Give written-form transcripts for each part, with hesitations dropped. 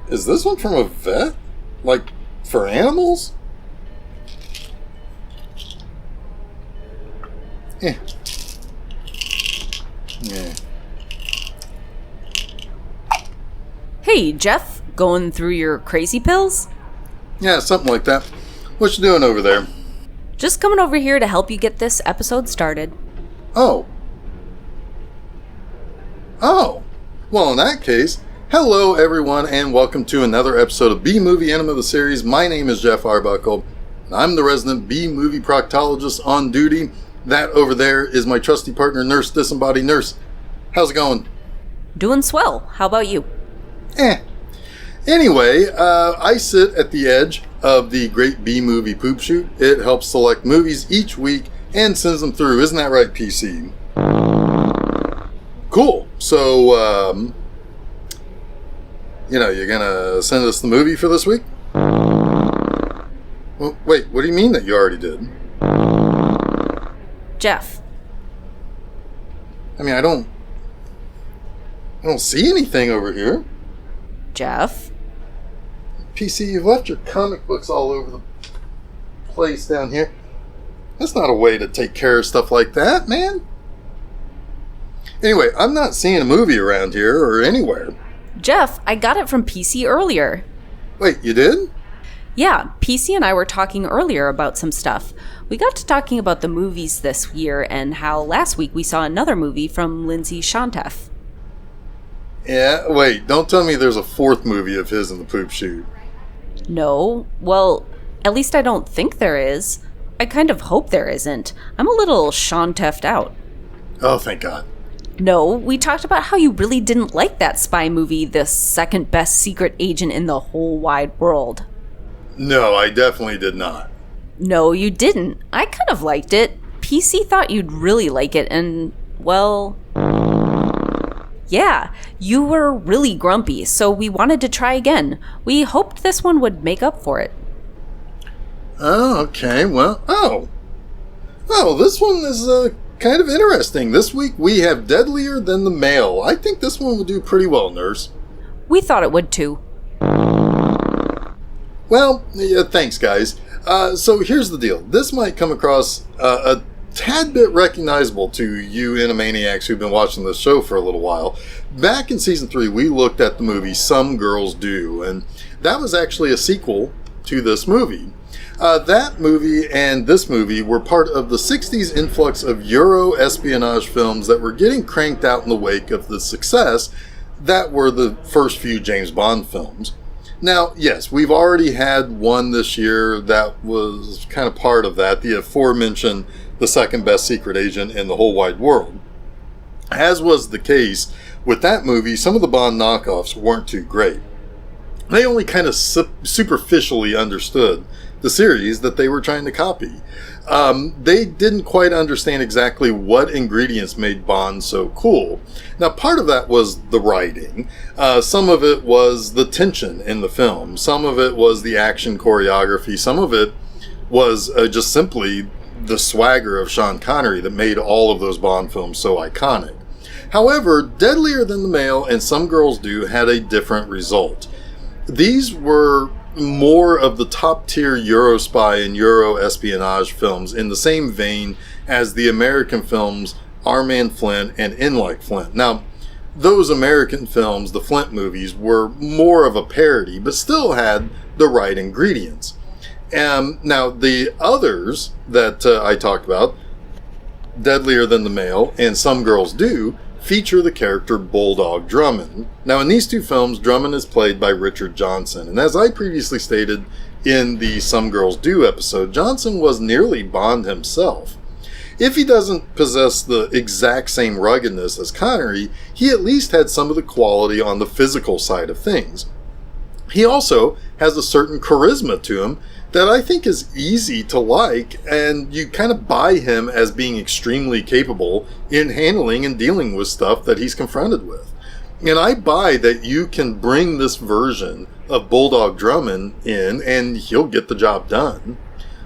Is this one from a vet? Like, for animals? Yeah. Hey, Jeff, going through your crazy pills? Yeah, something like that. What you doing over there? Just coming over here to help you get this episode started. Oh. Well, in that case, hello everyone and welcome to another episode of B-Movie Enema the series. My name is Jeff Arbuckle. I'm the resident B-Movie proctologist on duty. That over there is my trusty partner, Nurse Disembodied Nurse. How's it going? Doing swell. How about you? Anyway, I sit at the edge of the great B-Movie poop chute. It helps select movies each week and sends them through. Isn't that right, PC? Cool. So, you're gonna send us the movie for this week? Well, wait, what do you mean that you already did? Jeff. I mean, I don't see anything over here. Jeff? PC, you've left your comic books all over the place down here. That's not a way to take care of stuff like that, man. Anyway, I'm not seeing a movie around here or anywhere. Jeff, I got it from PC earlier. Wait, you did? Yeah, PC and I were talking earlier about some stuff. We got to talking about the movies this year and how last week we saw another movie from Lindsay Shantef. Yeah, wait, don't tell me there's a fourth movie of his in the poop chute. No, well, at least I don't think there is. I kind of hope there isn't. I'm a little Shantef'd out. Oh, thank God. No, we talked about how you really didn't like that spy movie, The Second Best Secret Agent in the Whole Wide World. No, I definitely did not. No, you didn't. I kind of liked it. PC thought you'd really like it, and, well... yeah, you were really grumpy, so we wanted to try again. We hoped this one would make up for it. Oh, okay, well, this one is kind of interesting. This week we have Deadlier Than the Male. I think this one will do pretty well, Nurse. We thought it would too. Well, yeah, thanks, guys. So here's the deal. This might come across a tad bit recognizable to you Animaniacs who've been watching this show for a little while. Back in season 3, we looked at the movie Some Girls Do, and that was actually a sequel to this movie. That movie and this movie were part of the 60s influx of Euro espionage films that were getting cranked out in the wake of the success that were the first few James Bond films. Now, yes, we've already had one this year that was kind of part of that, the aforementioned The Second Best Secret Agent in the Whole Wide World. As was the case with that movie, some of the Bond knockoffs weren't too great. They only kind of superficially understood the series that they were trying to copy. They didn't quite understand exactly what ingredients made Bond so cool. Now, part of that was the writing. Some of it was the tension in the film. Some of it was the action choreography. Some of it was just simply the swagger of Sean Connery that made all of those Bond films so iconic. However, Deadlier Than the Male and Some Girls Do had a different result. These were more of the top-tier Euro spy and Euro espionage films in the same vein as the American films Our Man Flint and In Like Flint. Now, those American films, the Flint movies, were more of a parody, but still had the right ingredients. Now, the others that I talked about, Deadlier Than the Male and Some Girls Do, feature the character Bulldog Drummond. Now, in these two films, Drummond is played by Richard Johnson, and as I previously stated in the Some Girls Do episode, Johnson was nearly Bond himself. If he doesn't possess the exact same ruggedness as Connery, he at least had some of the quality on the physical side of things. He also has a certain charisma to him that I think is easy to like, and you kind of buy him as being extremely capable in handling and dealing with stuff that he's confronted with. And I buy that you can bring this version of Bulldog Drummond in and he'll get the job done.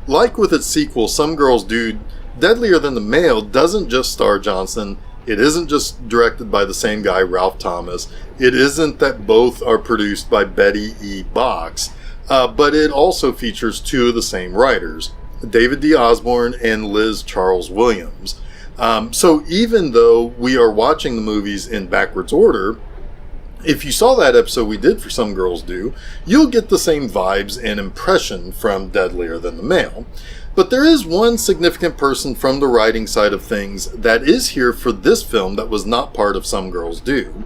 Like with its sequel, Some Girls Do, Deadlier Than the Male doesn't just star Johnson. It isn't just directed by the same guy, Ralph Thomas. It isn't that both are produced by Betty E. Box. But it also features two of the same writers, David D. Osborne and Liz Charles Williams. So even though we are watching the movies in backwards order, if you saw that episode we did for Some Girls Do, you'll get the same vibes and impression from Deadlier Than the Male. But there is one significant person from the writing side of things that is here for this film that was not part of Some Girls Do.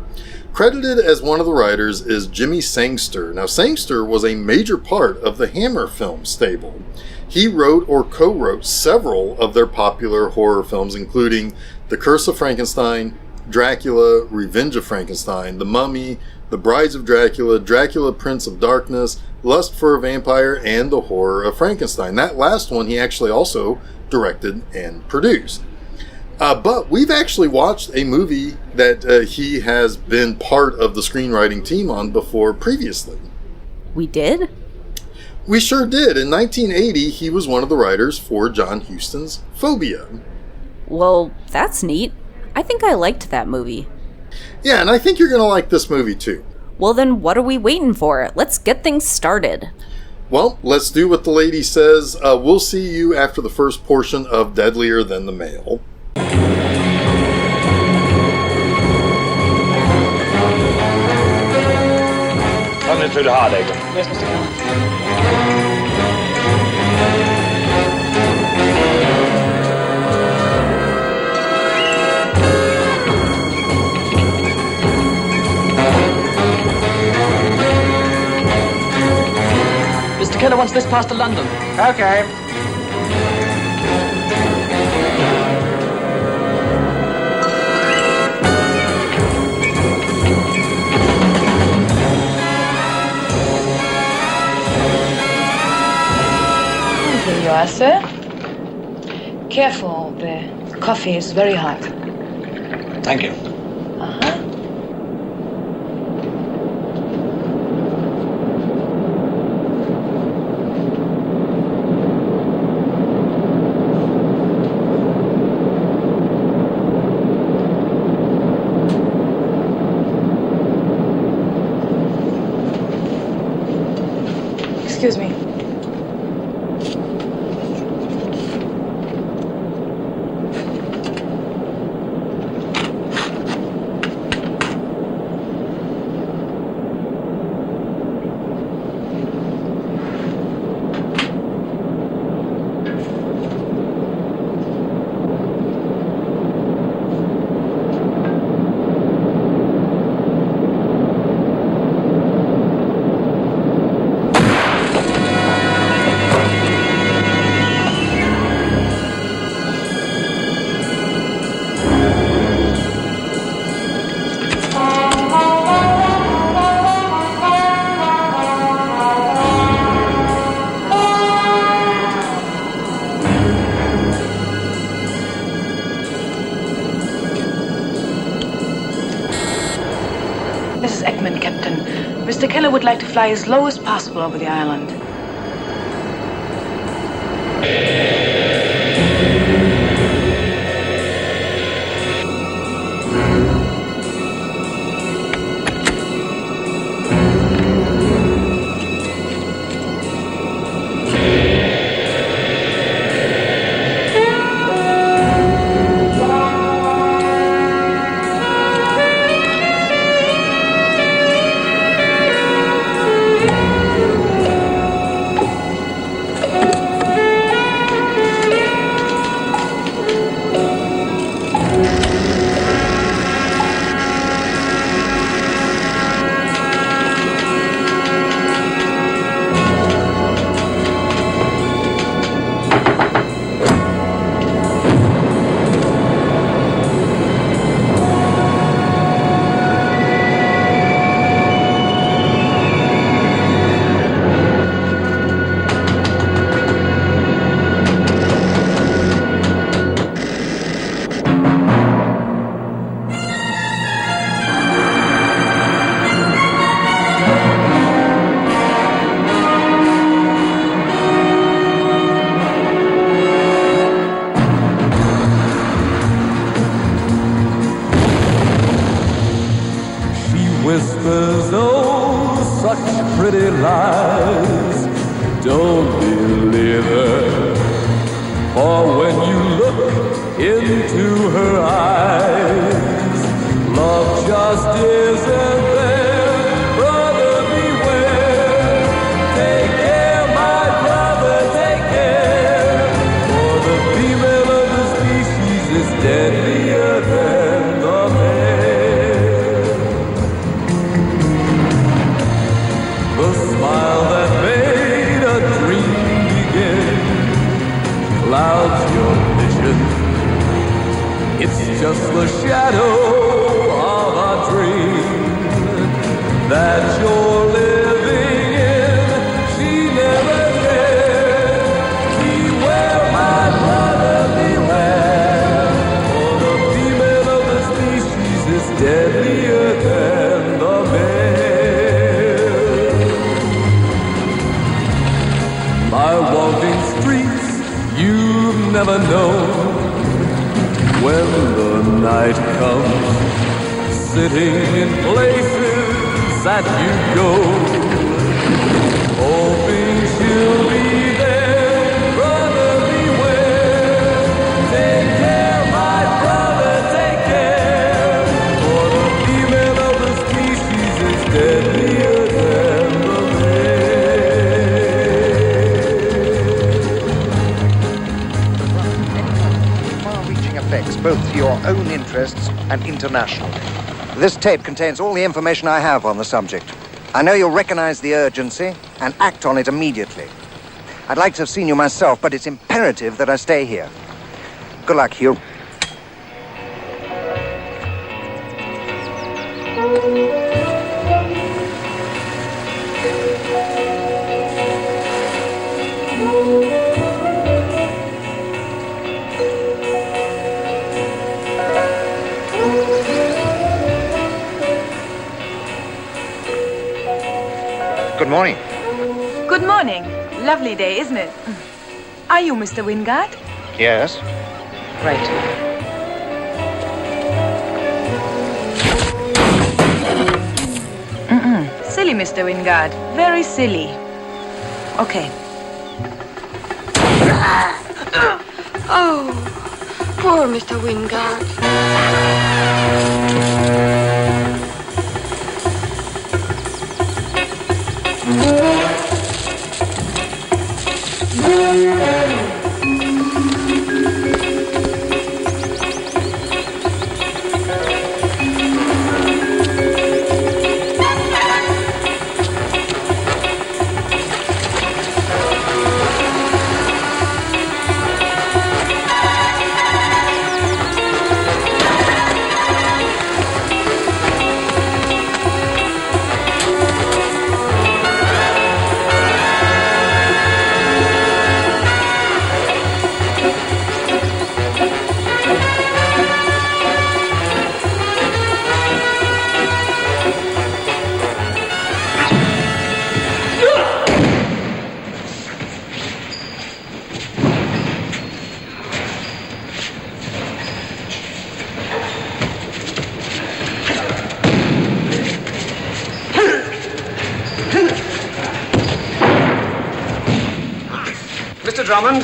Credited as one of the writers is Jimmy Sangster. Now, Sangster was a major part of the Hammer film stable. He wrote or co-wrote several of their popular horror films, including The Curse of Frankenstein, Dracula, Revenge of Frankenstein, The Mummy, The Brides of Dracula, Dracula Prince of Darkness, Lust for a Vampire, and The Horror of Frankenstein. That last one he actually also directed and produced. But we've actually watched a movie that he has been part of the screenwriting team on before previously. We did? We sure did. In 1980, he was one of the writers for John Huston's Phobia. Well, that's neat. I think I liked that movie. Yeah, and I think you're going to like this movie too. Well, then what are we waiting for? Let's get things started. Well, let's do what the lady says. We'll see you after the first portion of Deadlier Than the Male. Coming through the Hardacre. Yes, Mr. Cameron. Mr. Keller wants this passed to London. Okay. Here you are, sir. Careful, the coffee is very hot. Thank you. Uh-huh. Excuse me. Mr. Keller would like to fly as low as possible over the island. pretty lies. Don't believe her, for when you look into her eyes, love just isn't there. Brother, beware. Take care, my brother, take care. For the female of the species is deadlier than the male. The smile that made a dream begin clouds your vision. It's just the shadow of a dream that you're living in. She never cared. Beware, my brother, beware. For the female of the species is deadlier than the male. By walking streets you've never known, when the night comes, sitting in places that you go, hoping she'll be there. Brother, beware. Take care, my brother, take care. For the female of the species is deadlier than the male. Far-reaching effects, both for your own interests and international. This tape contains all the information I have on the subject. I know you'll recognize the urgency and act on it immediately. I'd like to have seen you myself, but it's imperative that I stay here. Good luck, Hugh. Good morning. Good morning. Lovely day, isn't it? Are you Mr. Wingard? Yes. Right. Silly, Mr. Wingard. Very silly. Okay. Oh, poor Mr. Wingard. Mr. Drummond,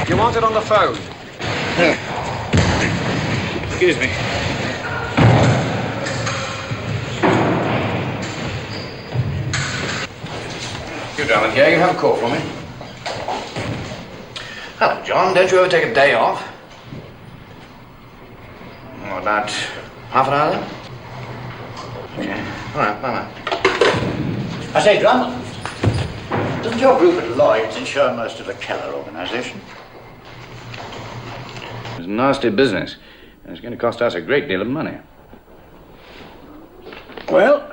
you want it on the phone. Excuse me. You Drummond here, you have a call for me. Hello, John. Don't you ever take a day off? Oh, about half an hour then? Okay. All right, bye-bye. I say, Drummond, doesn't your group at Lloyd's insure most of the Keller organization? It's nasty business, and it's going to cost us a great deal of money. Well,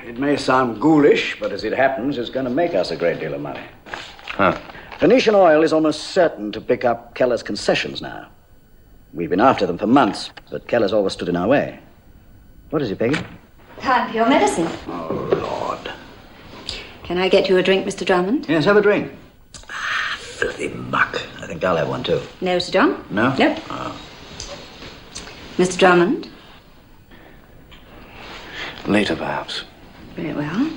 it may sound ghoulish, but as it happens, it's going to make us a great deal of money. Huh. Phoenician Oil is almost certain to pick up Keller's concessions now. We've been after them for months, but Keller's always stood in our way. What is it, Peggy? Time for your medicine. Oh, Lord. Can I get you a drink, Mr. Drummond? Yes, have a drink. Ah, filthy muck. I think I'll have one, too. No, Sir John? No? No. Oh. Mr. Drummond? Later, perhaps. Very well.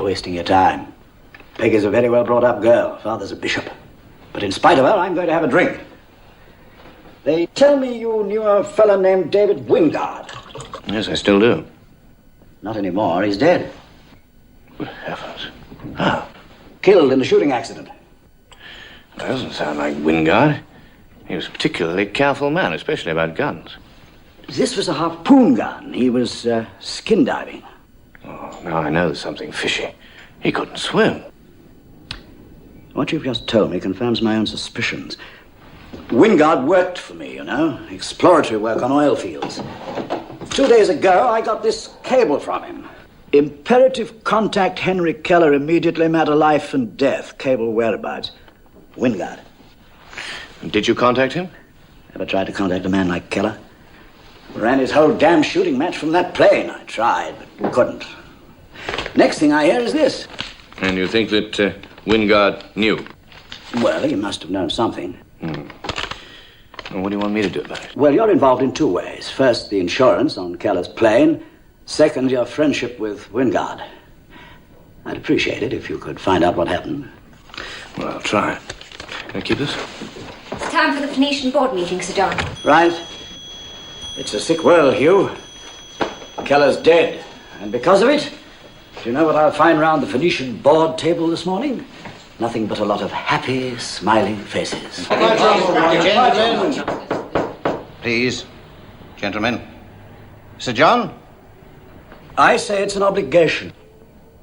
You're wasting your time. Peggy's a very well brought up girl. Father's a bishop. But in spite of her, I'm going to have a drink. They tell me you knew a fellow named David Wingard. Yes, I still do. Not anymore. He's dead. Good heavens. How? Killed in a shooting accident. That doesn't sound like Wingard. He was a particularly careful man, especially about guns. This was a harpoon gun. He was skin diving. Oh, now I know there's something fishy. He couldn't swim. What you've just told me confirms my own suspicions. Wingard worked for me, you know. Exploratory work on oil fields. 2 days ago, I got this cable from him. Imperative contact Henry Keller immediately, matter life and death. Cable whereabouts. Wingard. Did you contact him? Ever tried to contact a man like Keller? Ran his whole damn shooting match from that plane. I tried, but couldn't. Next thing I hear is this. And you think that Wingard knew? Well, he must have known something. Well, what do you want me to do about it? Well, you're involved in two ways. First, the insurance on Keller's plane. Second, your friendship with Wingard. I'd appreciate it if you could find out what happened. Well, I'll try. Can I keep this? It's time for the Phoenician board meeting, Sir John. Right. It's a sick world, Hugh. Keller's dead. And because of it, do you know what I'll find round the Phoenician board table this morning? Nothing but a lot of happy, smiling faces. Gentlemen. Please. Gentlemen. Sir John? I say it's an obligation.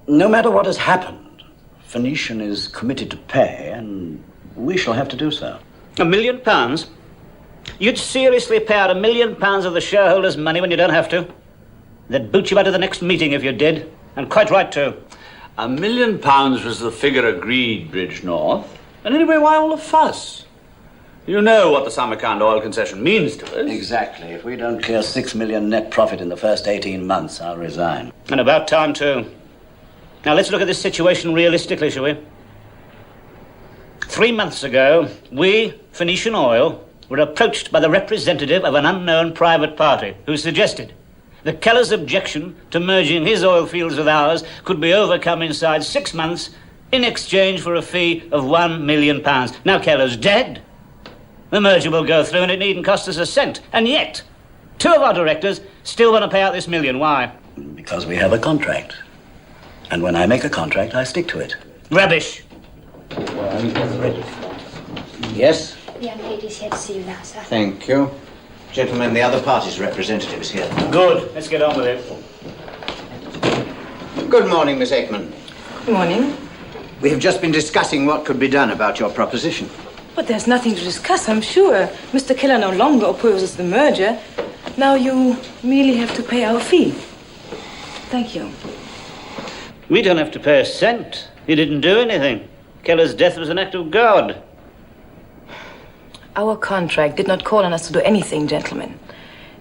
No matter what has happened, Phoenician is committed to pay, and we shall have to do so. £1 million? You'd seriously pay out £1 million of the shareholders' money when you don't have to? They'd boot you out of the next meeting if you did, and quite right too. £1 million was the figure agreed, Bridgenorth. And anyway, why all the fuss? You know what the Samarkand oil concession means to us. Exactly. If we don't clear $6 million net profit in the first 18 months, I'll resign. And about time too. Now let's look at this situation realistically, shall we? 3 months ago, we, Phoenician Oil, were approached by the representative of an unknown private party who suggested that Keller's objection to merging his oil fields with ours could be overcome inside 6 months in exchange for a fee of £1 million. Now Keller's dead. The merger will go through and it needn't cost us a cent. And yet, 2 of our directors still want to pay out this $1 million. Why? Because we have a contract. And when I make a contract, I stick to it. Rubbish. Yes? The young lady's here to see you now, sir. Thank you. Gentlemen, the other party's representative is here. Good. Let's get on with it. Good morning, Miss Ekman. Good morning. We have just been discussing what could be done about your proposition. But there's nothing to discuss, I'm sure. Mr. Keller no longer opposes the merger. Now you merely have to pay our fee. Thank you. We don't have to pay a cent. He didn't do anything. Keller's death was an act of God. Our contract did not call on us to do anything, gentlemen,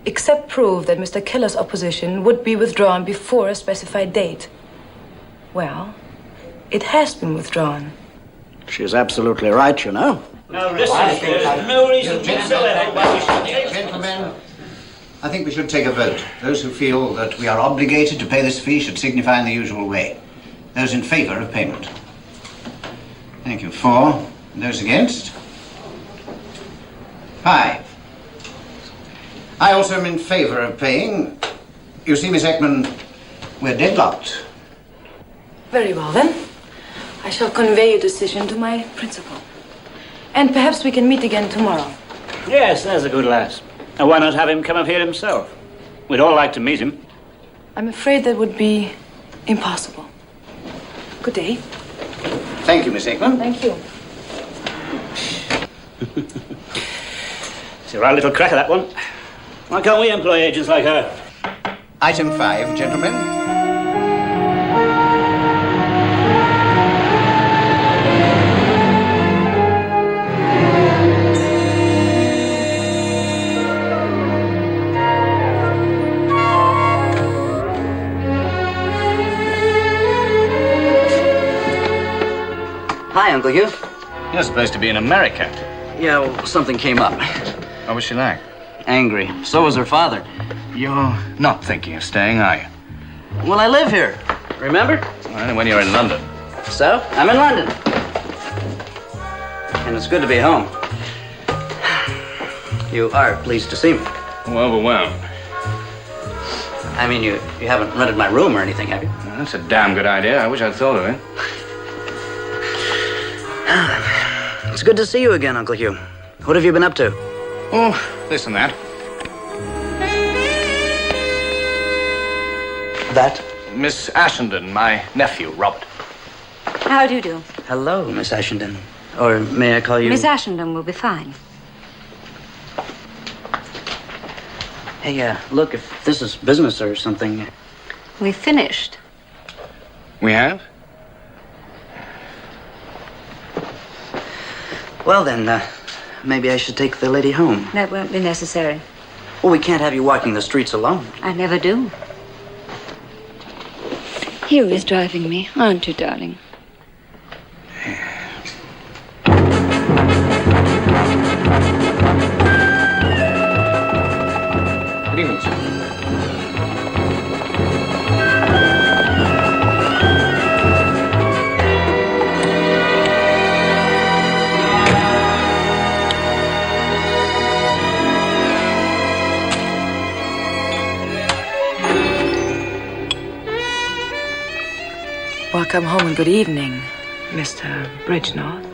except prove that Mr. Keller's opposition would be withdrawn before a specified date. Well, it has been withdrawn. She's absolutely right, you know. Now listen, there's no reason whatsoever why we should take... Gentlemen, I think we should take a vote. Those who feel that we are obligated to pay this fee should signify in the usual way. Those in favor of payment. Thank you. 4. Those against? 5. I also am in favor of paying. You see, Miss Ekman, we're deadlocked. Very well, then. I shall convey your decision to my principal. And perhaps we can meet again tomorrow. Yes, there's a good lad. And why not have him come up here himself? We'd all like to meet him. I'm afraid that would be impossible. Good day. Thank you, Miss Ekman. Thank you. It's a right little cracker, that one. Why can't we employ agents like her? Item 5, gentlemen. Hi, Uncle Hugh. You're supposed to be in America. Yeah, well, something came up. What was she like? Angry. So was her father. You're not thinking of staying, are you? Well, I live here. remember? Only when you're in London. So, I'm in London. And it's good to be home. You are pleased to see me. I'm overwhelmed. I mean, you haven't rented my room or anything, have you? Well, that's a damn good idea. I wish I'd thought of it. It's good to see you again, Uncle Hugh. What have you been up to? Oh, this and that. That? Miss Ashenden, my nephew, Robert. How do you do? Hello, Miss Ashenden. Or may I call you... Miss Ashenden will be fine. Hey, look, if this is business or something... We finished. We have? Well, then, maybe I should take the lady home. That won't be necessary. Well, we can't have you walking the streets alone. I never do. Hugh is driving me, aren't you, darling? Good evening, sir. Welcome home and good evening, Mr. Bridgenorth.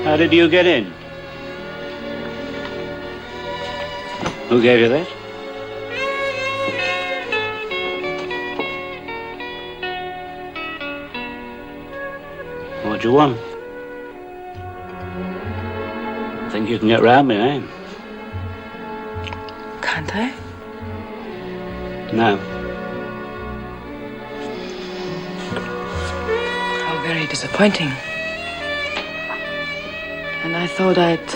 How did you get in? Who gave you that? What do you want? Think you can get round me, eh? Can't I? No. How very disappointing. And I thought I'd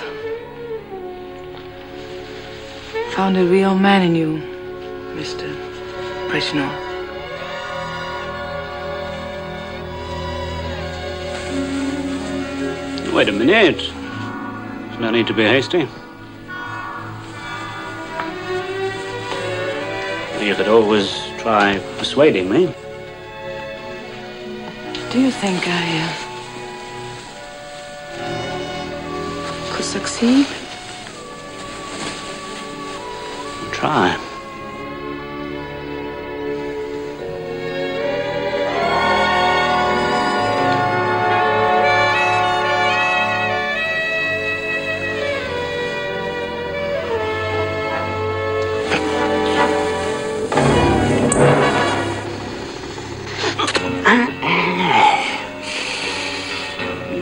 found a real man in you, Mr. Bridgenorth. Wait a minute. There's no need to be hasty. You could always try persuading me. Do you think I could succeed? Try.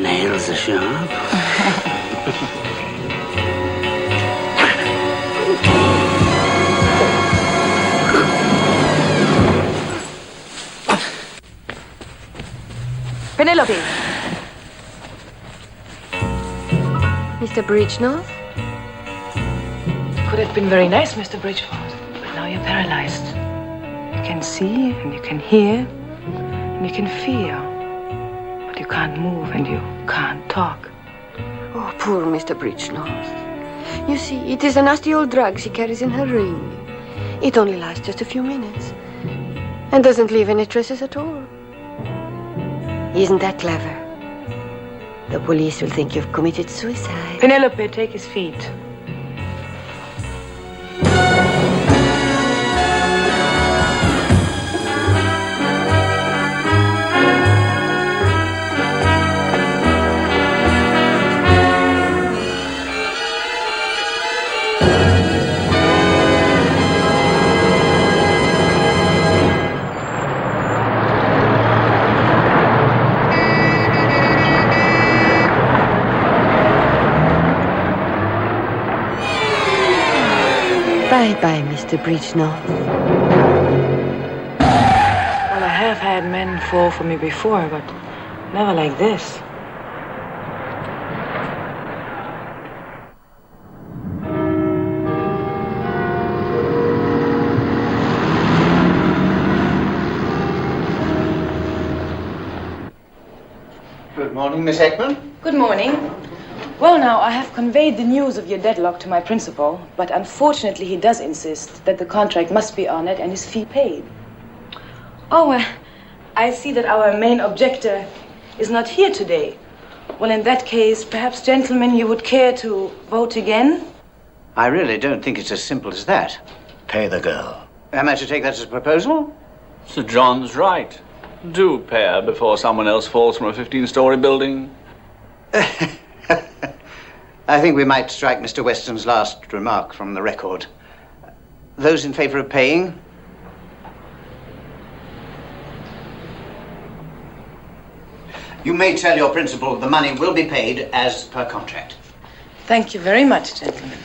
Nails are sharp. Penelope! Mr. Bridgenorth? Could have been very nice, Mr. Bridgeforth, but now you're paralyzed. You can see and you can hear and you can feel, but you can't move and you can't talk. Oh, poor Mr. Bridgenorth. You see, it is a nasty old drug she carries in her ring. It only lasts just a few minutes and doesn't leave any traces at all. Isn't that clever? The police will think you've committed suicide. Penelope, take his feet. Bye-bye, Mr. Bridgenorth. Well, I have had men fall for me before, but never like this. Good morning, Miss Ekman. Good morning. Well, now, I have conveyed the news of your deadlock to my principal, but unfortunately he does insist that the contract must be honored and his fee paid. Oh, I see that our main objector is not here today. Well, in that case, perhaps, gentlemen, you would care to vote again? I really don't think it's as simple as that. Pay the girl. Am I to take that as a proposal? Sir John's right. Do pay her before someone else falls from a 15-story building. I think we might strike Mr. Weston's last remark from the record. Those in favor of paying? You may tell your principal the money will be paid as per contract. Thank you very much, gentlemen.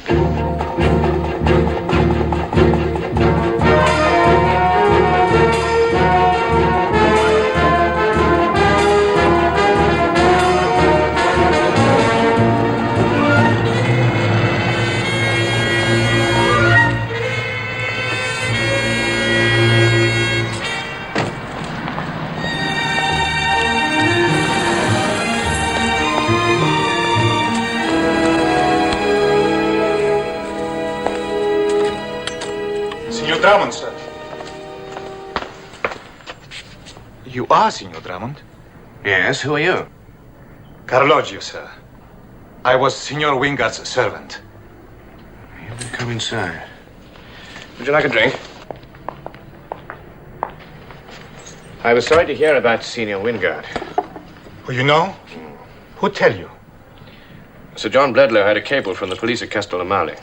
Drummond, sir. You are Signor Drummond? Yes, who are you? Carlogio, sir. I was Signor Wingard's servant. You may come inside. Would you like a drink? I was sorry to hear about Senior Wingard. Oh, you know? Who tell you? Sir John Bledlow had a cable from the police at Castellamale.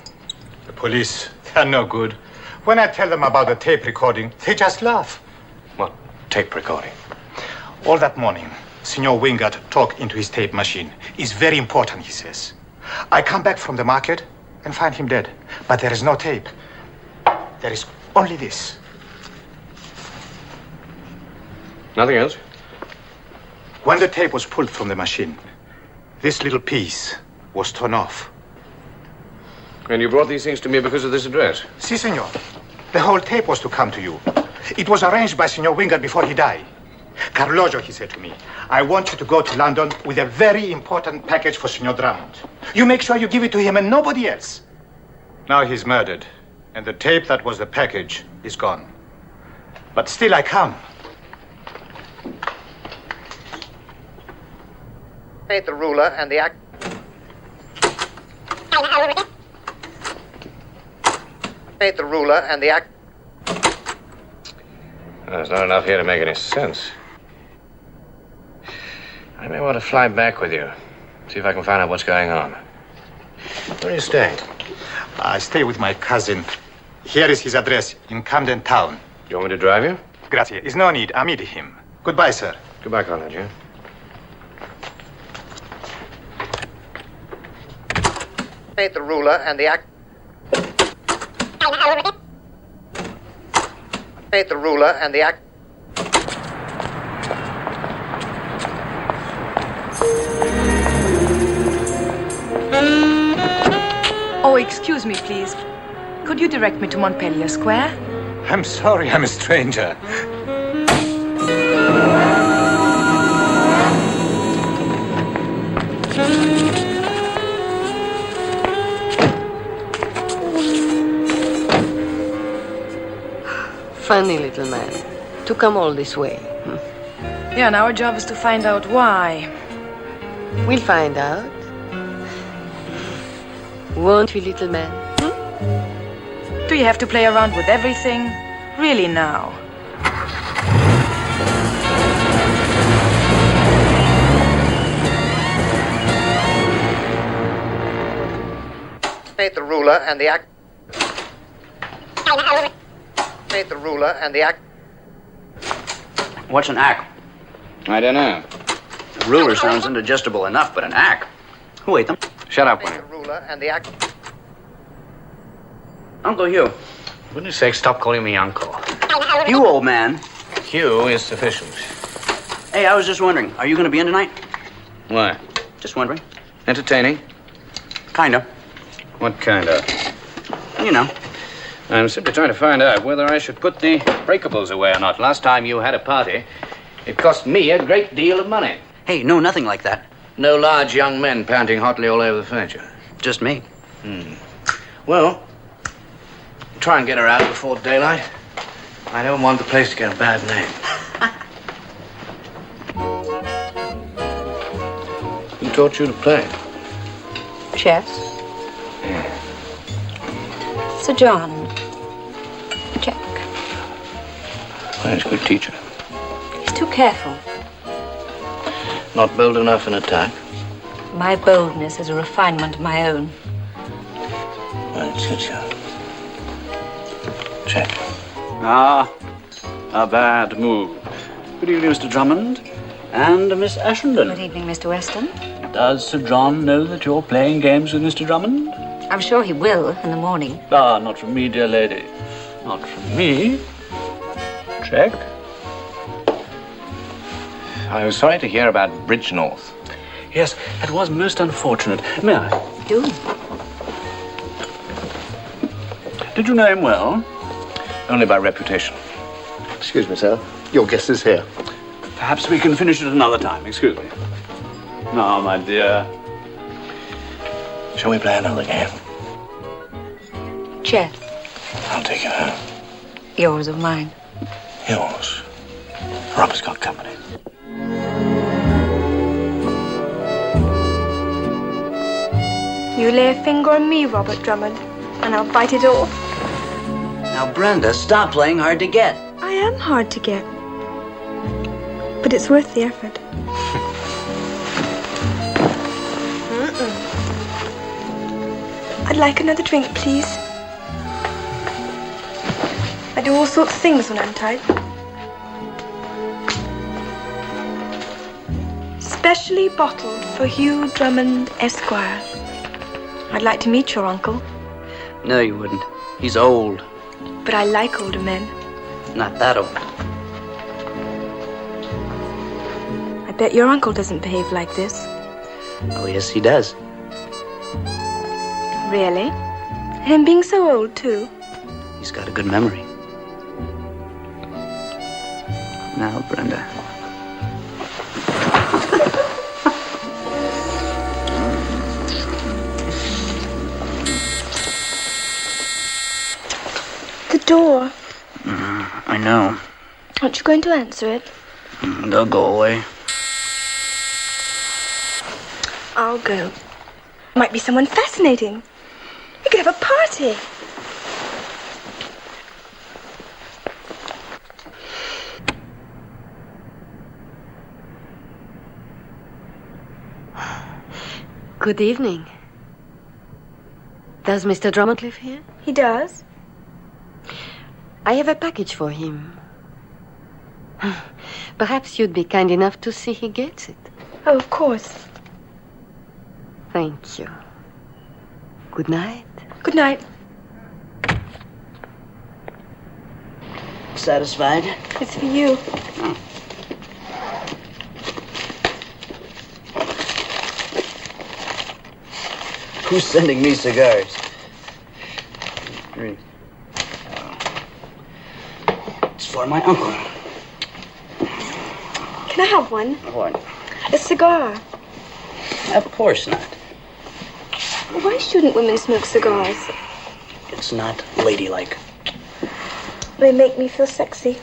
The police, they're no good. When I tell them about the tape recording, they just laugh. What tape recording? All that morning, Signor Wingard talked into his tape machine. It's very important, he says. I come back from the market and find him dead. But there is no tape. There is only this. Nothing else? When the tape was pulled from the machine, this little piece was torn off. And you brought these things to me because of this address? Si, senor. The whole tape was to come to you. It was arranged by Signor Wingard before he died. Carlogio, he said to me, I want you to go to London with a very important package for Signor Drummond. You make sure you give it to him and nobody else. Now he's murdered, and the tape that was the package is gone. But still I come. Paid the ruler and the act. Paid the ruler and the act. There's not enough here to make any sense. I may want to fly back with you. See if I can find out what's going on. Where are you staying? I stay with my cousin. Here is his address in Camden Town. You want me to drive you? Grazie. There's no need. I meet him. Goodbye, sir. Goodbye, Carlogio. Paid the ruler and the act. Paid the ruler and the act. Oh, excuse me, please. Could you direct me to Montpellier Square? I'm sorry, I'm a stranger. Funny little man. To come all this way. Yeah, and our job is to find out why. We'll find out. Won't we, little man? Do you have to play around with everything? Really now? Paid the ruler and the act. Paid the ruler and the act. What's an ack? I don't know. A ruler sounds indigestible enough, but an ack? Who ate them? Shut up, Paid will the you? ruler and the act. Uncle Hugh. For goodness sake, stop calling me uncle. You, old man. Hugh is sufficient. Hey, I was just wondering, are you going to be in tonight? Why? Just wondering. Entertaining? Kinda. What kind of? You know. I'm simply trying to find out whether I should put the breakables away or not. Last time you had a party, it cost me a great deal of money. Hey, no, nothing like that. No large young men panting hotly all over the furniture. Just me. Well, try and get her out before daylight. I don't want the place to get a bad name. Who taught you to play? Chess. Sir John. Check. Well, he's a good teacher. He's too careful. Not bold enough in attack. My boldness is a refinement of my own. Well, it suits you. Check. Ah, a bad move. Good evening, Mr. Drummond. And Miss Ashenden. Good evening, Mr. Weston. Does Sir John know that you're playing games with Mr. Drummond? I'm sure he will in the morning. Ah, not from me, dear lady. Not from me. Check. I was sorry to hear about Bridgenorth. Yes, that was most unfortunate. May I? Do. Did you know him well? Only by reputation. Excuse me, sir. Your guest is here. Perhaps we can finish it another time. Excuse me. Now, my dear. Shall we play another game? Chess. I'll take you home. Yours or mine? Yours. Robert's got company. You lay a finger on me, Robert Drummond, and I'll bite it off. Now, Brenda, stop playing hard to get. I am hard to get. But it's worth the effort. I'd like another drink, please. I do all sorts of things when I'm tight. Specially bottled for Hugh Drummond, Esquire. I'd like to meet your uncle. No, you wouldn't. He's old. But I like older men. Not that old. I bet your uncle doesn't behave like this. Oh, yes, he does. Really? Him being so old, too? He's got a good memory. Now, Brenda. The door. I know. Aren't you going to answer it? They'll go away. I'll go. Might be someone fascinating. We could have a party. Good evening. Does Mr. Drummond live here? He does. I have a package for him. Perhaps you'd be kind enough to see he gets it. Oh, of course. Thank you. Good night. Good night. Satisfied? It's for you. Who's sending me cigars? Drink. It's for my uncle. Can I have one? What? A cigar. Of course not. Why shouldn't women smoke cigars? It's not ladylike. They make me feel sexy.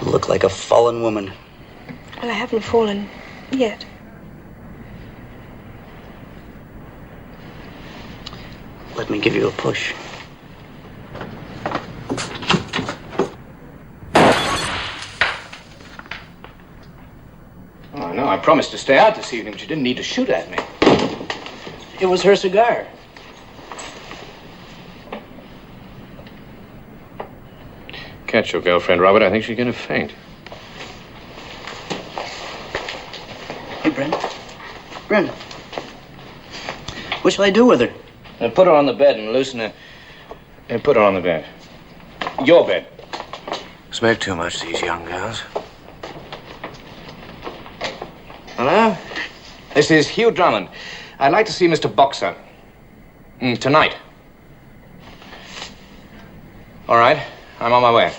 Look like a fallen woman. Well, I haven't fallen yet. Let me give you a push. Oh, no, I promised to stay out this evening, but you didn't need to shoot at me. It was her cigar. Catch your girlfriend, Robert. I think she's going to faint. Hey, Brenda. Brenda. What shall I do with her? Now put her on the bed and loosen her. And put her on the bed. Your bed. Smoke too much, these young girls. Hello? This is Hugh Drummond. I'd like to see Mr. Boxer. Tonight. All right, I'm on my way.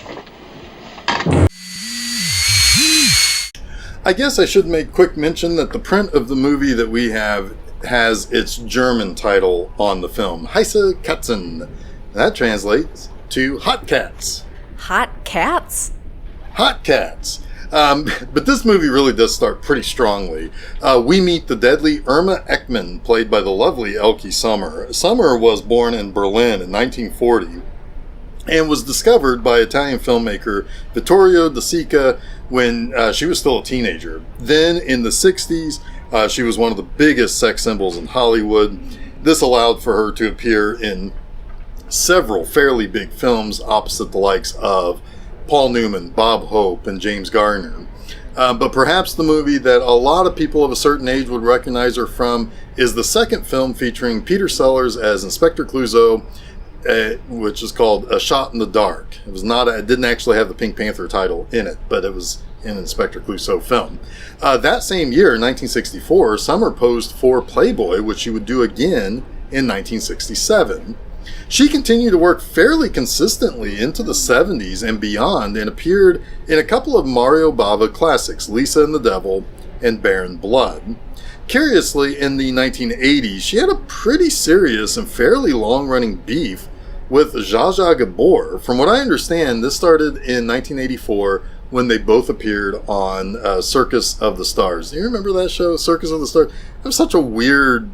I guess I should make quick mention that the print of the movie that we have has its German title on the film, Heiße Katzen. That translates to Hot Cats. Hot cats? Hot Cats. But this movie really does start pretty strongly. We meet the deadly Irma Eckman, played by the lovely Elke Sommer. Sommer was born in Berlin in 1940 and was discovered by Italian filmmaker Vittorio De Sica when she was still a teenager. Then in the 60s, she was one of the biggest sex symbols in Hollywood. This allowed for her to appear in several fairly big films opposite the likes of Paul Newman, Bob Hope, and James Garner. But perhaps the movie that a lot of people of a certain age would recognize her from is the second film featuring Peter Sellers as Inspector Clouseau, which is called A Shot in the Dark. It didn't actually have the Pink Panther title in it, but it was an Inspector Clouseau film. That same year, in 1964, Sommer posed for Playboy, which she would do again in 1967. She continued to work fairly consistently into the 70s and beyond, and appeared in a couple of Mario Bava classics, Lisa and the Devil and Baron Blood. Curiously, in the 1980s, she had a pretty serious and fairly long-running beef with Zsa Zsa Gabor. From what I understand, this started in 1984 when they both appeared on Circus of the Stars. Do you remember that show, Circus of the Stars? It was such a weird,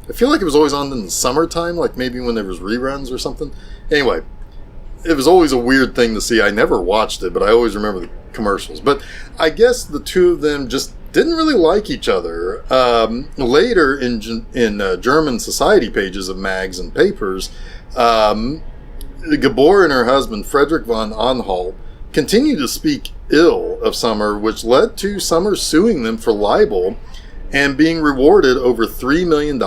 I feel like it was always on in the summertime, like maybe when there was reruns or something. Anyway, it was always a weird thing to see. I never watched it, but I always remember the commercials. But I guess the two of them just didn't really like each other. Later in German society pages of mags and papers, Gabor and her husband, Frederick von Anhalt, continued to speak ill of Sommer, which led to Sommer suing them for libel and being rewarded over $3 million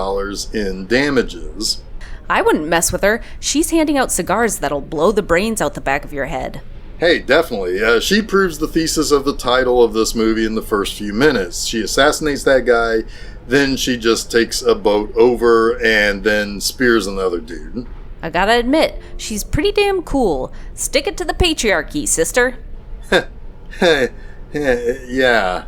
in damages. I wouldn't mess with her. She's handing out cigars that'll blow the brains out the back of your head. Hey, definitely. She proves the thesis of the title of this movie in the first few minutes. She assassinates that guy, then she just takes a boat over and then spears another dude. I gotta admit, she's pretty damn cool. Stick it to the patriarchy, sister. Yeah.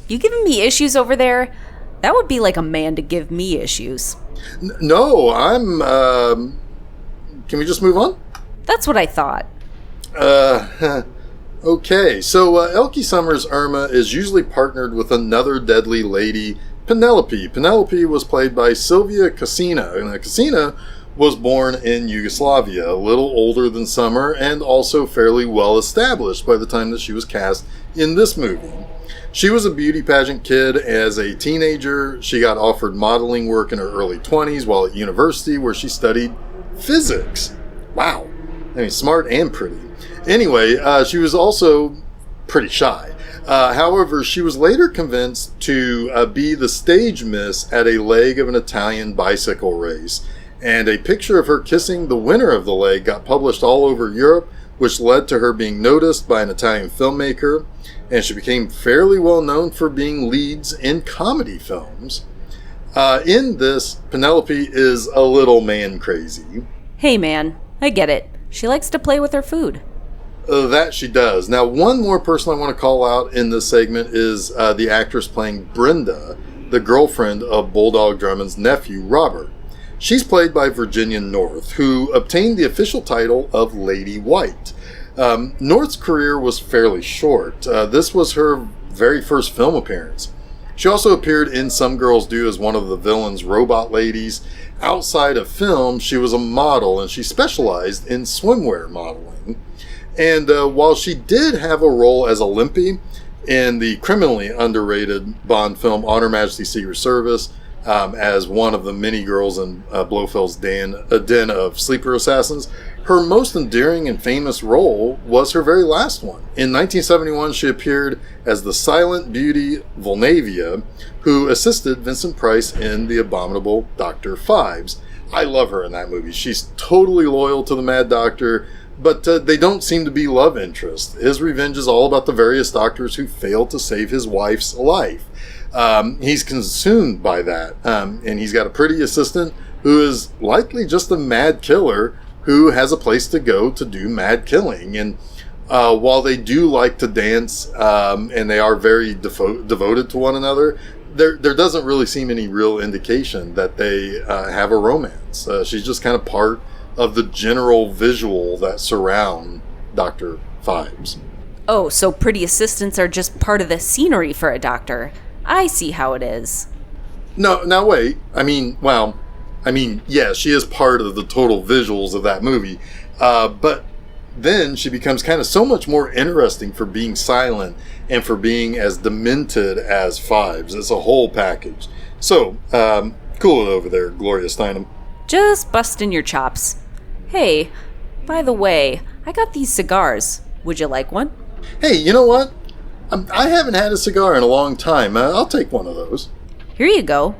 You giving me issues over there? That would be like a man to give me issues. No, can we just move on? That's what I thought. Okay, so Elke Sommer's Irma is usually partnered with another deadly lady, Penelope. Penelope was played by Silvia Casina, and Casina was born in Yugoslavia, a little older than Sommer, and also fairly well established by the time that she was cast in this movie. She was a beauty pageant kid as a teenager. She got offered modeling work in her early 20s while at university, where she studied physics. Wow. I mean, smart and pretty. Anyway, she was also pretty shy. However, she was later convinced to be the stage miss at a leg of an Italian bicycle race. And a picture of her kissing the winner of the leg got published all over Europe, which led to her being noticed by an Italian filmmaker. And she became fairly well known for being leads in comedy films. In this, Penelope is a little man crazy. Hey man, I get it. She likes to play with her food. That she does. Now, one more person I want to call out in this segment is the actress playing Brenda, the girlfriend of Bulldog Drummond's nephew, Robert. She's played by Virginia North, who obtained the official title of Lady White. North's career was fairly short. This was her very first film appearance. She also appeared in Some Girls Do as one of the villain's robot ladies. Outside of film, she was a model, and she specialized in swimwear modeling. And while she did have a role as a Limpy in the criminally underrated Bond film On Her Majesty's Secret Service, as one of the many girls in Blofeld's den of sleeper assassins, her most endearing and famous role was her very last one. In 1971, she appeared as the silent beauty Volnavia, who assisted Vincent Price in The Abominable Dr. Phibes. I love her in that movie. She's totally loyal to the Mad Doctor, But they don't seem to be love interests. His revenge is all about the various doctors who failed to save his wife's life. He's consumed by that. And he's got a pretty assistant who is likely just a mad killer who has a place to go to do mad killing. And while they do like to dance and they are very devoted to one another, there doesn't really seem any real indication that they have a romance. She's just kind of part of the general visual that surround Dr. Phibes. Oh, so pretty assistants are just part of the scenery for a doctor. I see how it is. No, now wait. I mean, yeah, she is part of the total visuals of that movie. But then she becomes kind of so much more interesting for being silent and for being as demented as Phibes. It's a whole package. So, cool it over there, Gloria Steinem. Just busting your chops. Hey, by the way, I got these cigars. Would you like one? Hey, you know what? I haven't had a cigar in a long time. I'll take one of those. Here you go.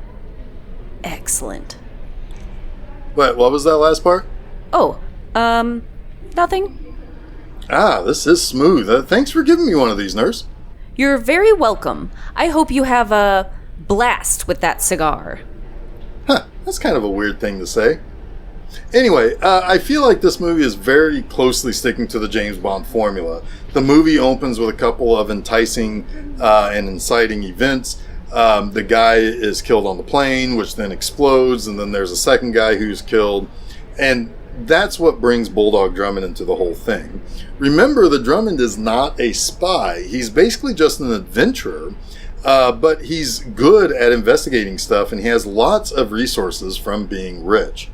Excellent. What was that last part? Oh, nothing. Ah, this is smooth. Thanks for giving me one of these, nurse. You're very welcome. I hope you have a blast with that cigar. Huh, that's kind of a weird thing to say. Anyway, I feel like this movie is very closely sticking to the James Bond formula. The movie opens with a couple of enticing and inciting events. The guy is killed on the plane, which then explodes, and then there's a second guy who's killed. And that's what brings Bulldog Drummond into the whole thing. Remember, the Drummond is not a spy. He's basically just an adventurer. But he's good at investigating stuff, and he has lots of resources from being rich.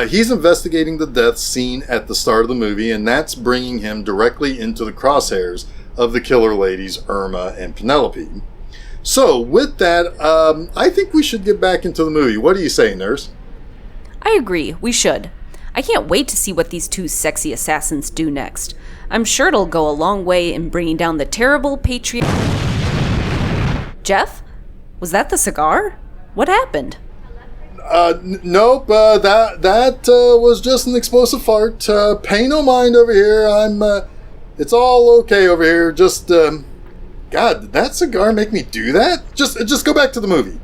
He's investigating the deaths seen at the start of the movie, and that's bringing him directly into the crosshairs of the killer ladies, Irma and Penelope. So, with that, I think we should get back into the movie. What do you say, nurse? I agree, we should. I can't wait to see what these two sexy assassins do next. I'm sure it'll go a long way in bringing down the terrible patriot... Jeff? Was that the cigar? What happened? Nope, that was just an explosive fart. Pay no mind over here. It's all okay over here. Just, God, did that cigar make me do that? Just go back to the movie.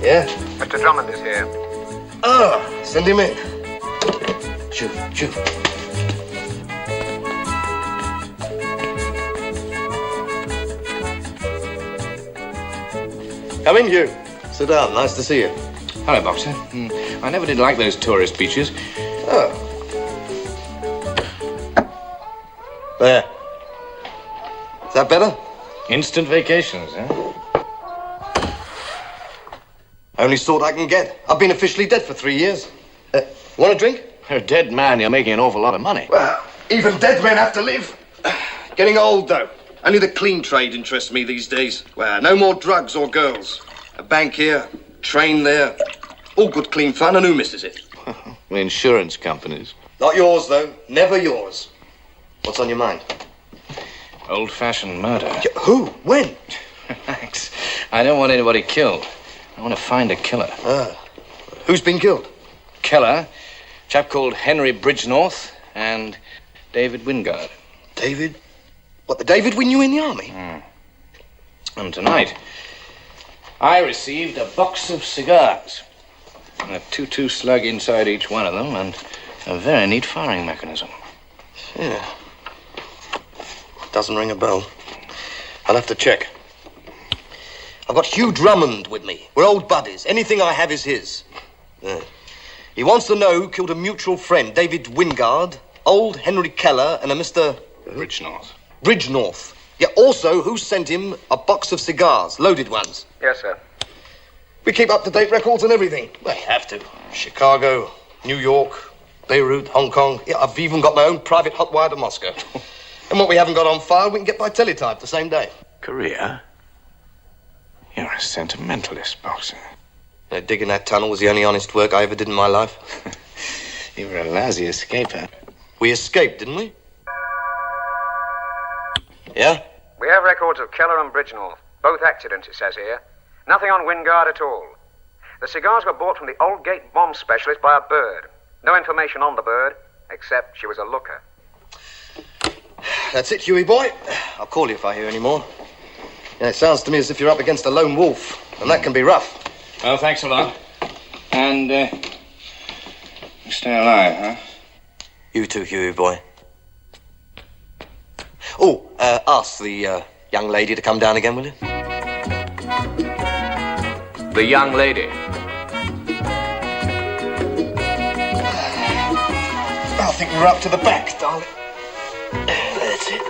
Yeah? Mr. Drummond is here. Ah, send him in. Shoo. Come in, Hugh. Sit down. Nice to see you. Hello, Boxer. I never did like those tourist beaches. Oh. There. Is that better? Instant vacations, huh? Only sort I can get. I've been officially dead for 3 years. Want a drink? You're a dead man. You're making an awful lot of money. Well, even dead men have to live. Getting old, though. Only the clean trade interests me these days. Well, no more drugs or girls. A bank here, train there. All good, clean fun, and who misses it? The insurance companies. Not yours, though. Never yours. What's on your mind? Old-fashioned murder. Who? When? Relax. I don't want anybody killed. I want to find a killer. Ah. Who's been killed? Killer? Chap called Henry Bridgenorth and David Wingard. David? What, the David we knew in the army? And tonight, I received a box of cigars. A .22 slug inside each one of them, and a very neat firing mechanism. Yeah. Doesn't ring a bell. I'll have to check. I've got Hugh Drummond with me. We're old buddies. Anything I have is his. He wants to know who killed a mutual friend, David Wingard, old Henry Keller, and a Mr... Bridgenorth. Bridgenorth. Yeah, also, who sent him a box of cigars, loaded ones? Yes, sir. We keep up-to-date records and everything. Well, you have to. Chicago, New York, Beirut, Hong Kong. Yeah, I've even got my own private hot wire to Moscow. And what we haven't got on file, we can get by teletype the same day. Korea? You're a sentimentalist, Boxer. Digging that tunnel was the only honest work I ever did in my life. You were a lousy escaper. We escaped, didn't we? Yeah? We have records of Keller and Bridgenorth. Both accidents, it says here. Nothing on Wingard at all. The cigars were bought from the Aldgate bomb specialist by a bird. No information on the bird, except she was a looker. That's it, Huey boy. I'll call you if I hear any more. Yeah, it sounds to me as if you're up against a lone wolf, and that can be rough. Well, thanks a lot. And, you stay alive, huh? You too, Huey boy. Oh, ask the young lady to come down again, will you? The young lady. I think we're up to the back, darling. That's it.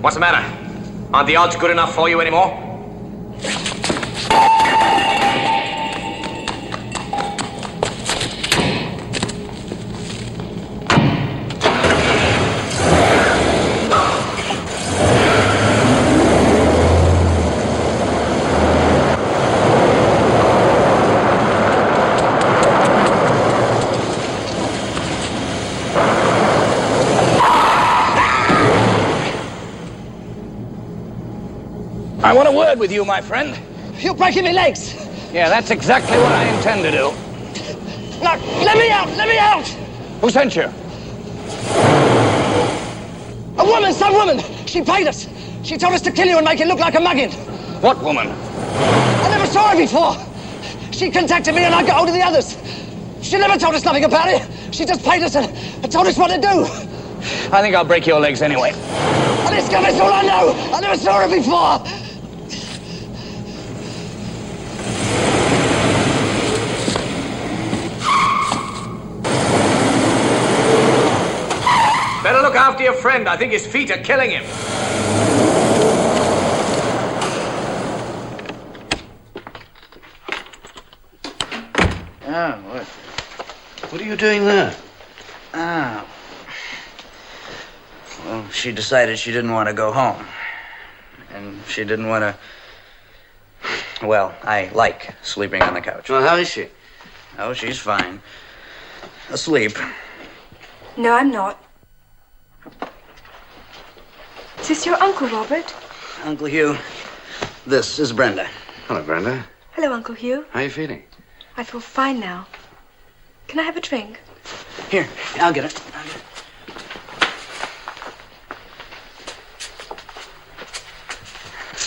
What's the matter? Aren't the odds good enough for you anymore? I want a word with you, my friend. You're breaking my legs. Yeah, that's exactly what I intend to do. Now, let me out! Let me out! Who sent you? A woman, some woman. She paid us. She told us to kill you and make it look like a mugging. What woman? I never saw her before. She contacted me and I got hold of the others. She never told us nothing about it. She just paid us and told us what to do. I think I'll break your legs anyway. And this guy's all I know. I never saw her before. Better look after your friend. I think his feet are killing him. Oh, what are you doing there? Ah. Well, she decided she didn't want to go home. And she didn't want to... Well, I like sleeping on the couch. Well, how is she? Oh, she's fine. Asleep. No, I'm not. Is this your Uncle Robert? Uncle Hugh, this is Brenda. Hello, Brenda. Hello, Uncle Hugh. How are you feeling? I feel fine now. Can I have a drink? Here, I'll get it.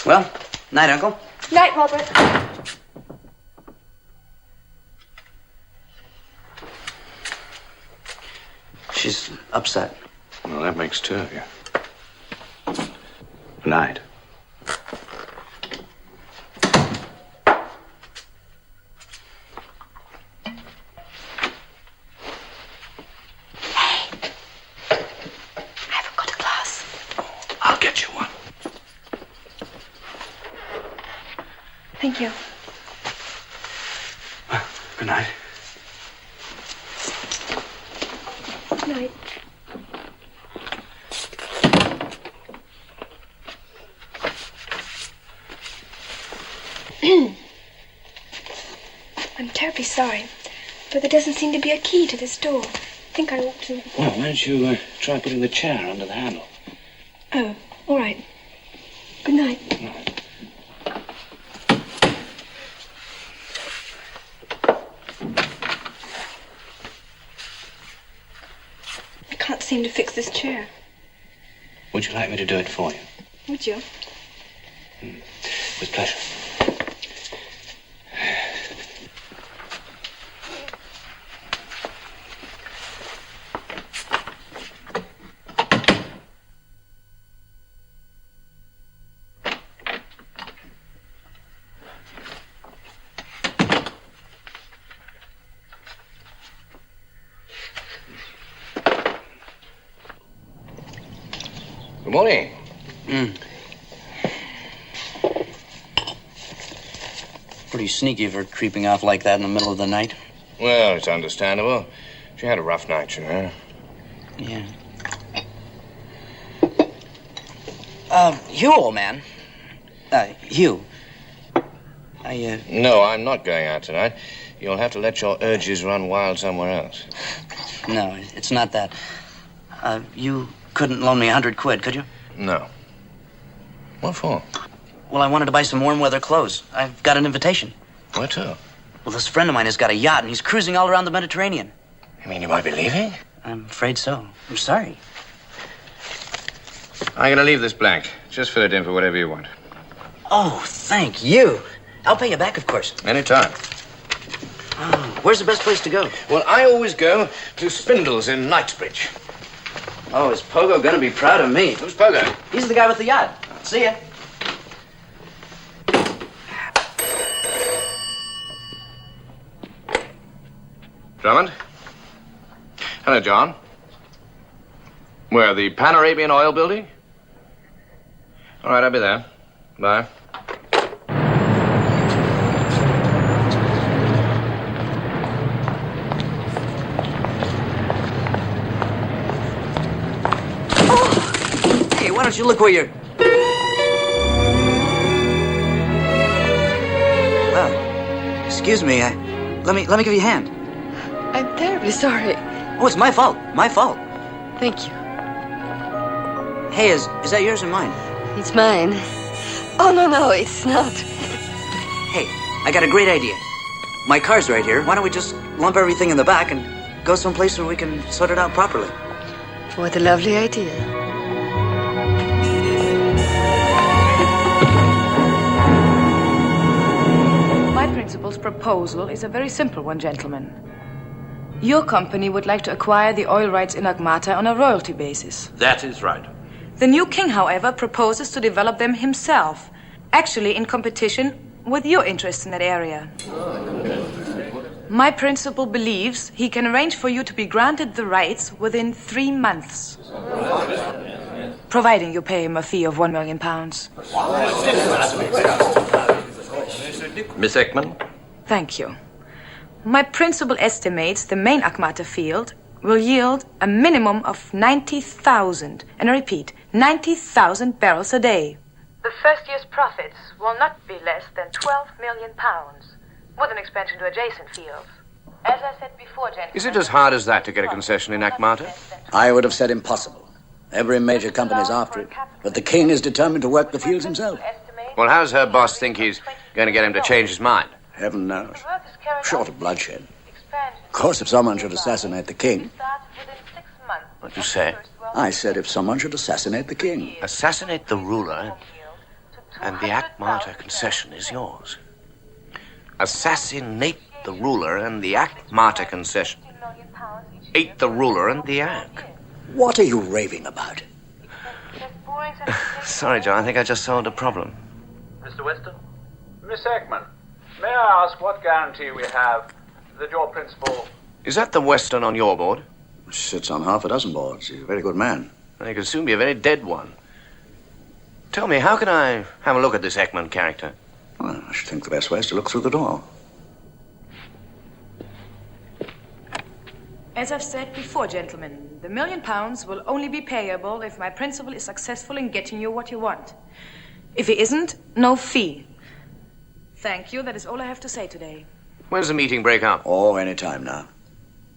Well, night, Uncle. Night, Robert. She's upset. Well, that makes two of you. Night. I haven't got a glass. I'll get you one. Thank you. Good night. Good night. I'm terribly sorry, but there doesn't seem to be a key to this door. I think I ought to... Well, why don't you try putting the chair under the handle? Oh, all right. Good night. I can't seem to fix this chair. Would you like me to do it for you? Would you? With pleasure. Good morning. Pretty sneaky for creeping off like that in the middle of the night. Well, it's understandable. She had a rough night, you know. Yeah. Hugh, old man. Hugh. No, I'm not going out tonight. You'll have to let your urges run wild somewhere else. No, it's not that. You couldn't loan me £100, could you? No. What for? Well, I wanted to buy some warm weather clothes. I've got an invitation. Where to? Well, this friend of mine has got a yacht, and he's cruising all around the Mediterranean. You mean you might be leaving? I'm afraid so. I'm sorry. I'm going to leave this blank. Just fill it in for whatever you want. Oh, thank you. I'll pay you back, of course. Anytime. Oh, where's the best place to go? Well, I always go to Spindle's in Knightsbridge. Oh, is Pogo gonna be proud of me? Who's Pogo? He's the guy with the yacht. See ya. Drummond? Hello, John. Where, the Pan-Arabian Oil Building? All right, I'll be there. Bye. Hey, why don't you look where you're... Well, excuse me. Let me give you a hand. I'm terribly sorry. Oh, it's my fault. My fault. Thank you. Hey, is that yours or mine? It's mine. Oh, no, it's not. Hey, I got a great idea. My car's right here. Why don't we just lump everything in the back and go someplace where we can sort it out properly? What a lovely idea. My principal's proposal is a very simple one, gentlemen. Your company would like to acquire the oil rights in Agmata on a royalty basis. That is right. The new king, however, proposes to develop them himself, actually in competition with your interests in that area. My principal believes he can arrange for you to be granted the rights within 3 months, providing you pay him a fee of £1 million. Miss Ekman? Thank you. My principal estimates the main Agmata field will yield a minimum of 90,000, and I repeat, 90,000 barrels a day. The first year's profits will not be less than £12 million, with an expansion to adjacent fields. As I said before, gentlemen... Is it as hard as that to get a concession in Agmata? I would have said impossible. Every major company's after it, but the king is determined to work the fields himself. Well, how's her boss think he's going to get him to change his mind? Heaven knows. Short of bloodshed. Of course, if someone should assassinate the king... What'd you say? I said if someone should assassinate the king. Assassinate the ruler, and the Agmata concession is yours. Assassinate the ruler, and the Agmata concession. Eat the ruler and the Ag. What are you raving about? Sorry, John, I think I just solved a problem. Mr. Weston? Miss Ekman, may I ask what guarantee we have that your principal... Is that the Western on your board? Sits on half a dozen boards. He's a very good man. Well, he could soon be a very dead one. Tell me, how can I have a look at this Ekman character? Well, I should think the best way is to look through the door. As I've said before, gentlemen, the £1 million will only be payable if my principal is successful in getting you what you want. If he isn't, no fee. Thank you. That is all I have to say today. When's the meeting break up? Oh, any time now.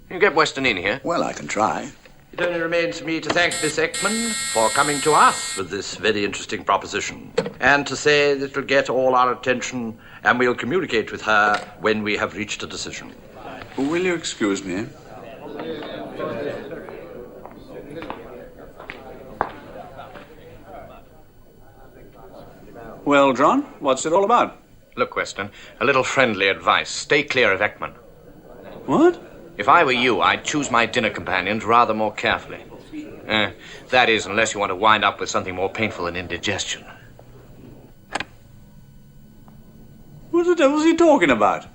You get Weston in here? Well, I can try. It only remains for me to thank Miss Ekman for coming to us with this very interesting proposition, and to say that it'll get all our attention, and we'll communicate with her when we have reached a decision. Will you excuse me? Well, John, what's it all about? Look, Weston, a little friendly advice. Stay clear of Ekman. What? If I were you, I'd choose my dinner companions rather more carefully. That is, unless you want to wind up with something more painful than indigestion. What the devil's he talking about?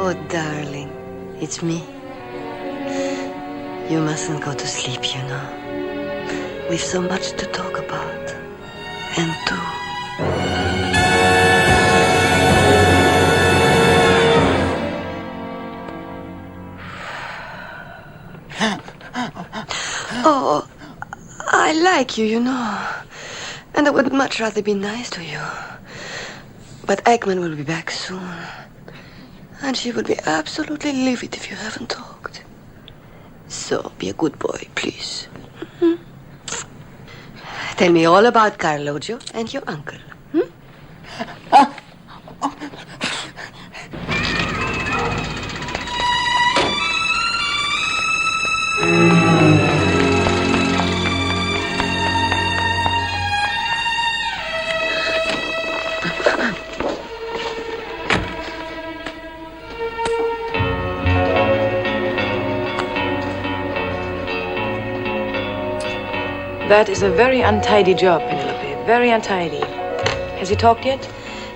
Oh, darling, it's me. You mustn't go to sleep, you know. We've so much to talk about and do. Oh, I like you, you know. And I would much rather be nice to you. But Ekman will be back soon. And she would be absolutely livid if you haven't talked. So, be a good boy, please. Mm-hmm. Tell me all about Carloggio and your uncle. That is a very untidy job, Penelope. Very untidy. Has he talked yet?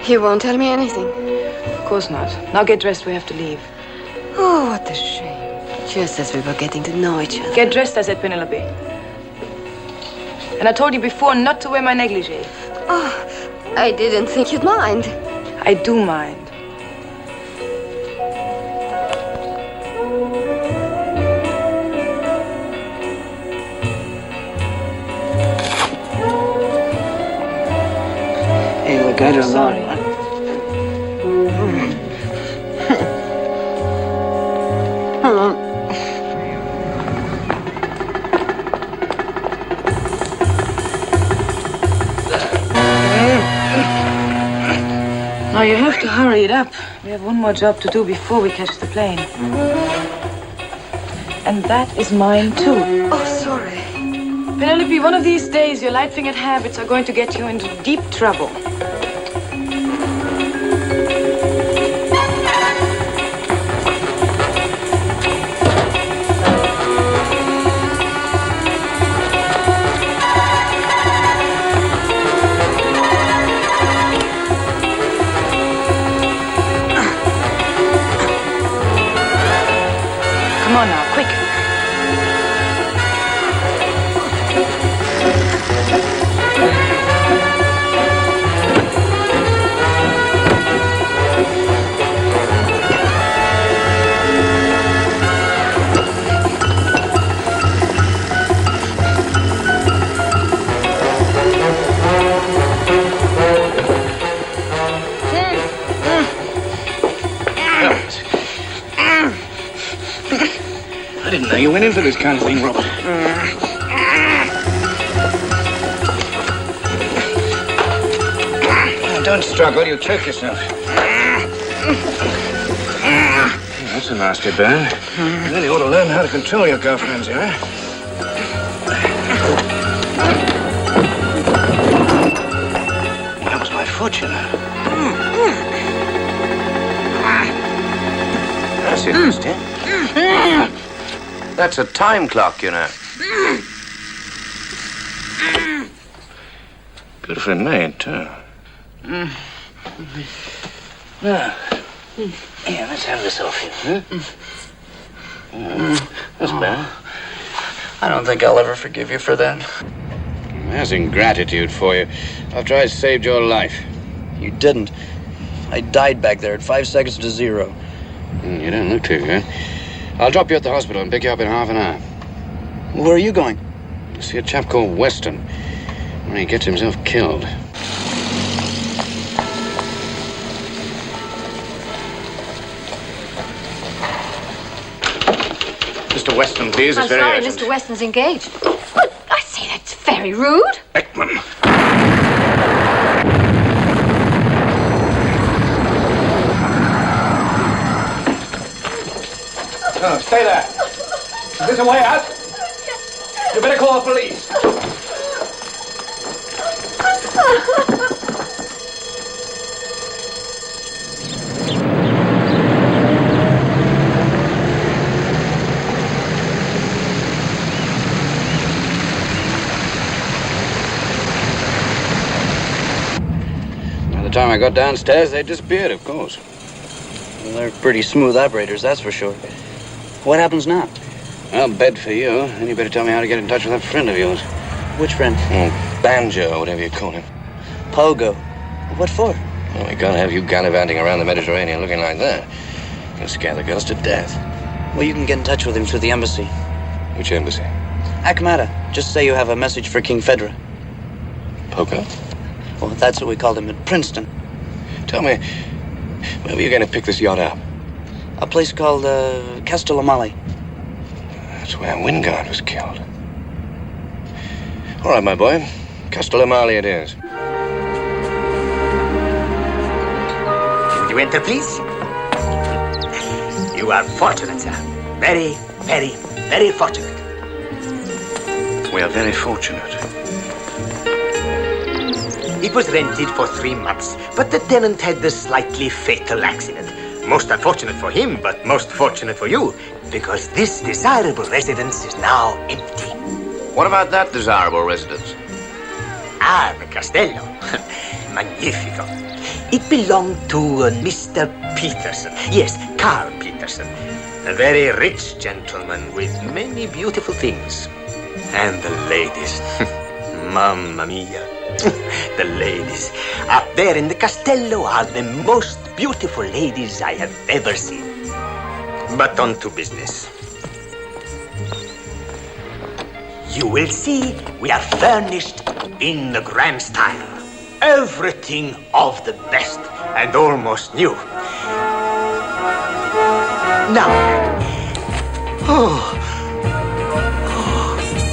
He won't tell me anything. Of course not. Now get dressed. We have to leave. Oh, what a shame. Just as we were getting to know each other. Get dressed, I said, Penelope. And I told you before not to wear my negligee. Oh, I didn't think you'd mind. I do mind. I'm sorry. Now you have to hurry it up. We have one more job to do before we catch the plane. And that is mine too. Oh, sorry. Penelope, one of these days your light-fingered habits are going to get you into deep trouble. Come on now, quick. I didn't know you went in for this kind of thing, Robert. Don't struggle, you'll choke yourself. That's a nasty burn. You really ought to learn how to control your girlfriends, you know? That was my foot, you know. That's interesting. That's a time clock, you know. Beautifully made, too. Now, here, let's have this off you. That's better. I don't think I'll ever forgive you for that. That's ingratitude for you, after I saved your life. You didn't. I died back there at 5 seconds to 0. You don't look too good. I'll drop you at the hospital and pick you up in half an hour. Where are you going? To see a chap called Weston, when he gets himself killed. Mr. Weston, please. I'm It's very sorry, urgent. Mr. Weston's engaged. But I say that's very rude. Ekman. No, stay there. Is this a way out? You better call the police. By the time I got downstairs, they disappeared, of course. Well, they're pretty smooth operators, that's for sure. What happens now? I'll bed for you. Then you better tell me how to get in touch with that friend of yours. Which friend? Banjo, or whatever you call him. Pogo. What for? Well, we can't have you gallivanting around the Mediterranean looking like that. You'll scare the girls to death. Well, you can get in touch with him through the embassy. Which embassy? Akamata. Just say you have a message for King Fedra. Pogo? Well, that's what we called him at Princeton. Tell me, where were you going to pick this yacht up? A place called Castellamale. That's where Wingard was killed. All right, my boy. Castellamale it is. Would you enter, please? You are fortunate, sir. Very, very, very fortunate. We are very fortunate. It was rented for 3 months, but the tenant had this slightly fatal accident. Most unfortunate for him, but most fortunate for you, because this desirable residence is now empty. What about that desirable residence? Ah, the Castello. Magnifico. It belonged to Mr. Peterson. Yes, Carl Peterson. A very rich gentleman with many beautiful things. And the ladies. Mamma mia. The ladies. Up there in the Castello are the most beautiful ladies I have ever seen. But on to business. You will see we are furnished in the grand style. Everything of the best and almost new. Now,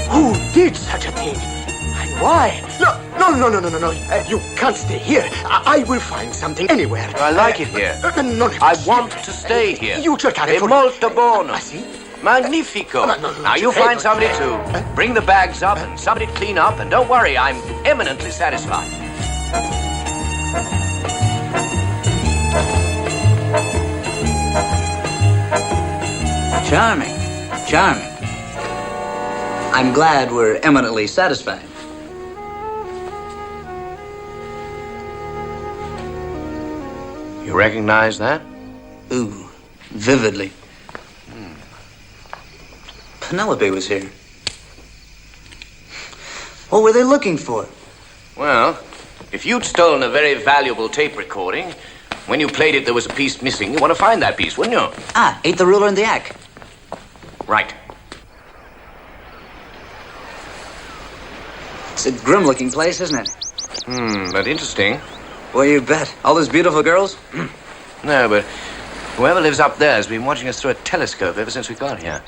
who did such a thing? And why? No. You can't stay here. I will find something anywhere. I like it here. No. I want to stay here. You cercare È for... molto buono. sì? Magnifico. No, Now you prego. find somebody to bring the bags up and somebody to clean up, and don't worry, I'm eminently satisfied. Charming. Charming. I'm glad we're eminently satisfied. You recognize that? Ooh, vividly. Penelope was here. What were they looking for? Well, if you'd stolen a very valuable tape recording, when you played it there was a piece missing, you want to find that piece, wouldn't you? Ah, ate the ruler in the act. Right. It's a grim-looking place, isn't it? But interesting. Well, you bet. All those beautiful girls? No, but whoever lives up there has been watching us through a telescope ever since we got here.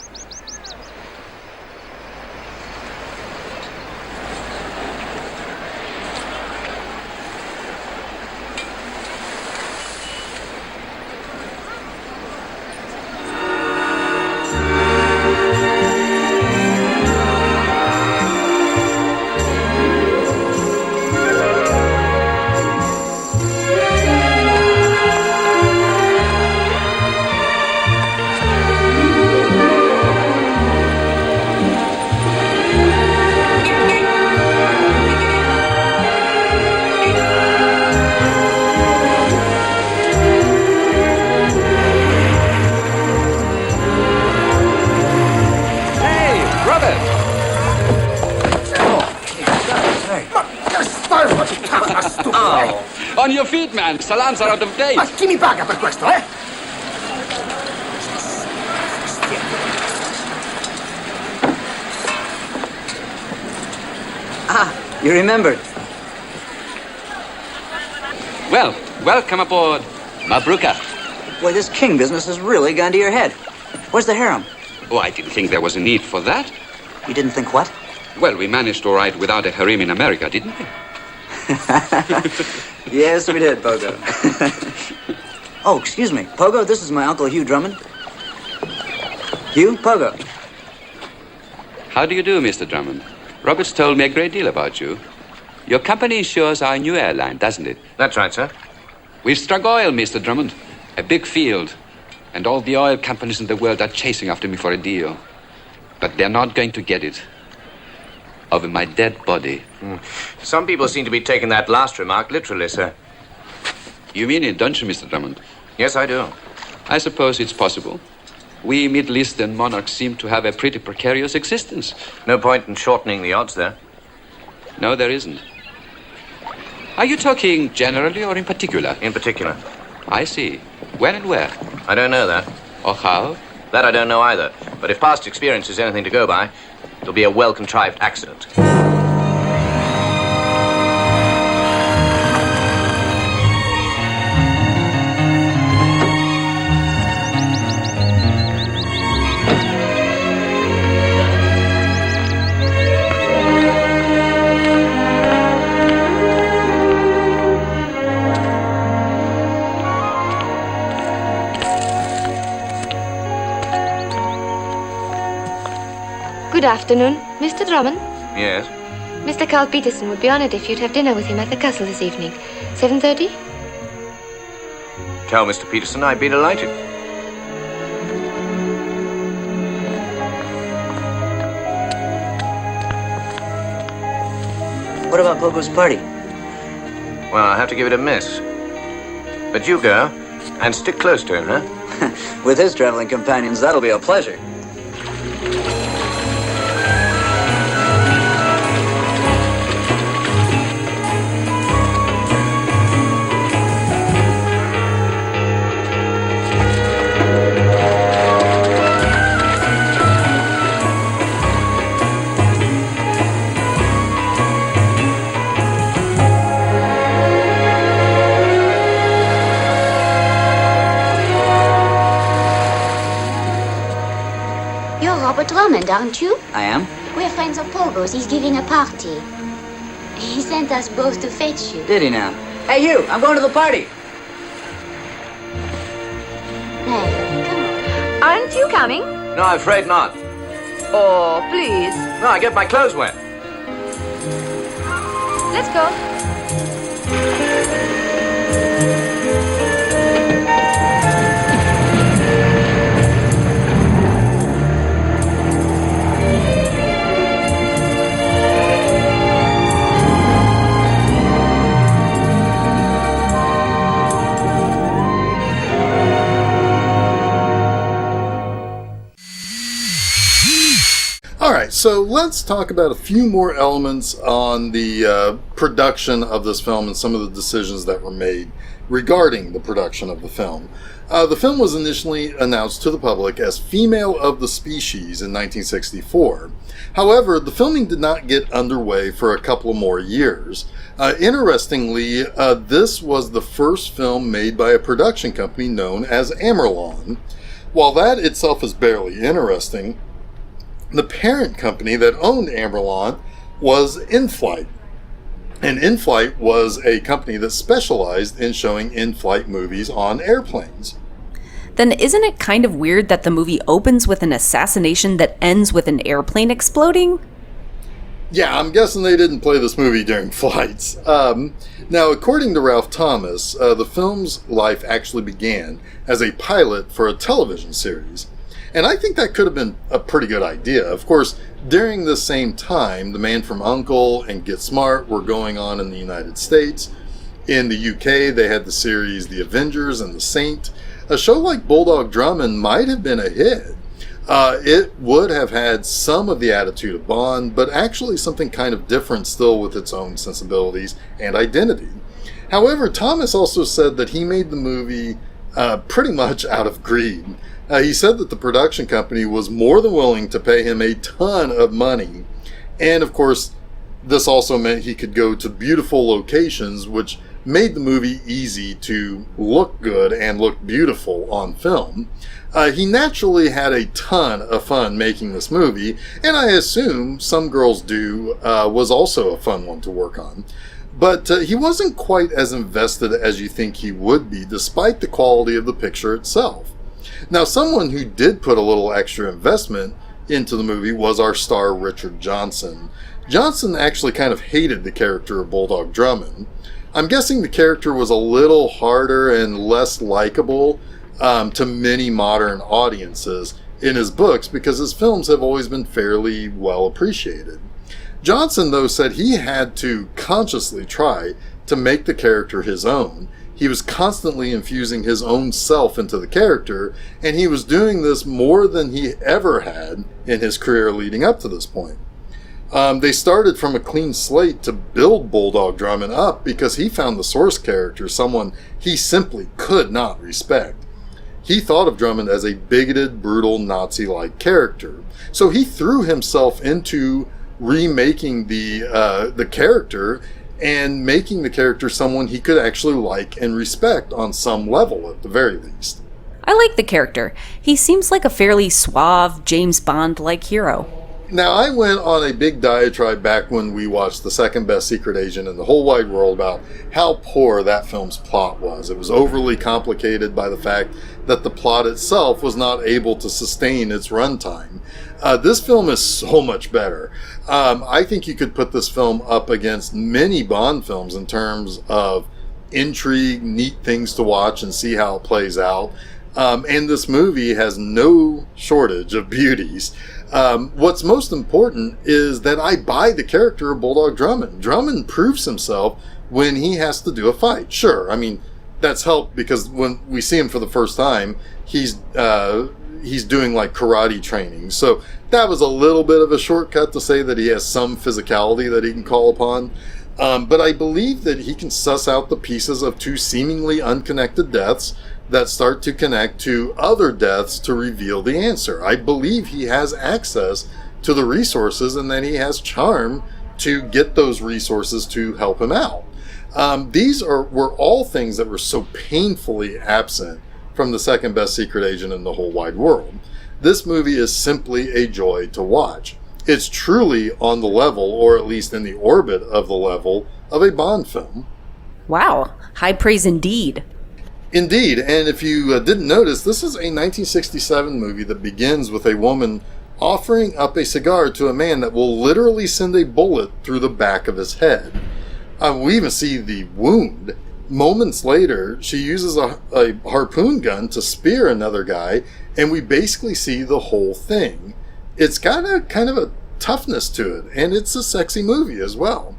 your feet, man. Salams are out of date. Ma chi mi paga per questo, eh? Ah, you remembered. Well, welcome aboard. Mabruka. Boy, this king business has really gone to your head. Where's the harem? Oh, I didn't think there was a need for that. You didn't think what? Well, we managed all right without a harem in America, didn't we? Yes, we did, Pogo. Oh, excuse me. Pogo, this is my Uncle Hugh Drummond. Hugh, Pogo. How do you do, Mr. Drummond? Roberts told me a great deal about you. Your company insures our new airline, doesn't it? That's right, sir. We've struck oil, Mr. Drummond. A big field. And all the oil companies in the world are chasing after me for a deal. But they're not going to get it. Over my dead body. Some people seem to be taking that last remark literally, sir. You mean it, don't you, Mr. Drummond? Yes, I do. I suppose it's possible. We Middle Eastern monarchs seem to have a pretty precarious existence. No point in shortening the odds there. No, there isn't. Are you talking generally or in particular? In particular. I see. When and where? I don't know that. Or how? That I don't know either. But if past experience is anything to go by, it'll be a well-contrived accident. Good afternoon, Mr. Drummond. Yes? Mr. Carl Peterson would be honored if you'd have dinner with him at the castle this evening. 7:30? Tell Mr. Peterson I'd be delighted. What about Pogo's party? Well, I'll have to give it a miss. But you go, and stick close to him, huh? With his traveling companions, that'll be a pleasure. Drummond, aren't you? I am. We're friends of Pogo's. He's giving a party. He sent us both to fetch you. Did he now? Hey, you! I'm going to the party! Hey, come on. Aren't you coming? No, I'm afraid not. Oh, please. No, I get my clothes wet. Let's go. Alright, so let's talk about a few more elements on the production of this film and some of the decisions that were made regarding the production of the film. The film was initially announced to the public as Female of the Species in 1964. However, the filming did not get underway for a couple of more years. Interestingly, this was the first film made by a production company known as Amerlon. While that itself is barely interesting, the parent company that owned Amerlon was In-Flight. And In-Flight was a company that specialized in showing in-flight movies on airplanes. Then isn't it kind of weird that the movie opens with an assassination that ends with an airplane exploding? Yeah, I'm guessing they didn't play this movie during flights. Now, according to Ralph Thomas, the film's life actually began as a pilot for a television series. And I think that could have been a pretty good idea. Of course, during the same time, The Man from U.N.C.L.E. and Get Smart were going on in the United States. In the UK, they had the series The Avengers and The Saint. A show like Bulldog Drummond might have been a hit. It would have had some of the attitude of Bond, but actually something kind of different still with its own sensibilities and identity. However, Thomas also said that he made the movie pretty much out of greed. He said that the production company was more than willing to pay him a ton of money. And of course, this also meant he could go to beautiful locations, which made the movie easy to look good and look beautiful on film. He naturally had a ton of fun making this movie, and I assume Some Girls Do was also a fun one to work on. But he wasn't quite as invested as you think he would be, despite the quality of the picture itself. Now, someone who did put a little extra investment into the movie was our star Richard Johnson. Johnson actually kind of hated the character of Bulldog Drummond. I'm guessing the character was a little harder and less likable to many modern audiences in his books because his films have always been fairly well appreciated. Johnson, though, said he had to consciously try to make the character his own. He was constantly infusing his own self into the character, and he was doing this more than he ever had in his career leading up to this point. They started from a clean slate to build Bulldog Drummond up because he found the source character someone he simply could not respect. He thought of Drummond as a bigoted, brutal, Nazi-like character. So he threw himself into remaking the character and making the character someone he could actually like and respect on some level at the very least. I like the character. He seems like a fairly suave, James Bond-like hero. Now, I went on a big diatribe back when we watched The Second Best Secret Agent in the Whole Wide World about how poor that film's plot was. It was overly complicated by the fact that the plot itself was not able to sustain its runtime. This film is so much better. I think you could put this film up against many Bond films in terms of intrigue, neat things to watch and see how it plays out. And this movie has no shortage of beauties. What's most important is that I buy the character of Bulldog Drummond. Drummond proves himself when he has to do a fight. Sure, I mean, that's helped because when we see him for the first time, he's doing like karate training. So that was a little bit of a shortcut to say that he has some physicality that he can call upon. But I believe that he can suss out the pieces of two seemingly unconnected deaths that start to connect to other deaths to reveal the answer. I believe he has access to the resources and that he has charm to get those resources to help him out. These were all things that were so painfully absent from The Second Best Secret Agent in the Whole Wide World. This movie is simply a joy to watch. It's truly on the level, or at least in the orbit of the level, of a Bond film. Wow, high praise indeed. Indeed, and if you didn't notice, this is a 1967 movie that begins with a woman offering up a cigar to a man that will literally send a bullet through the back of his head. We even see the wound. Moments later, she uses a harpoon gun to spear another guy, and we basically see the whole thing. It's got a kind of a toughness to it, and it's a sexy movie as well.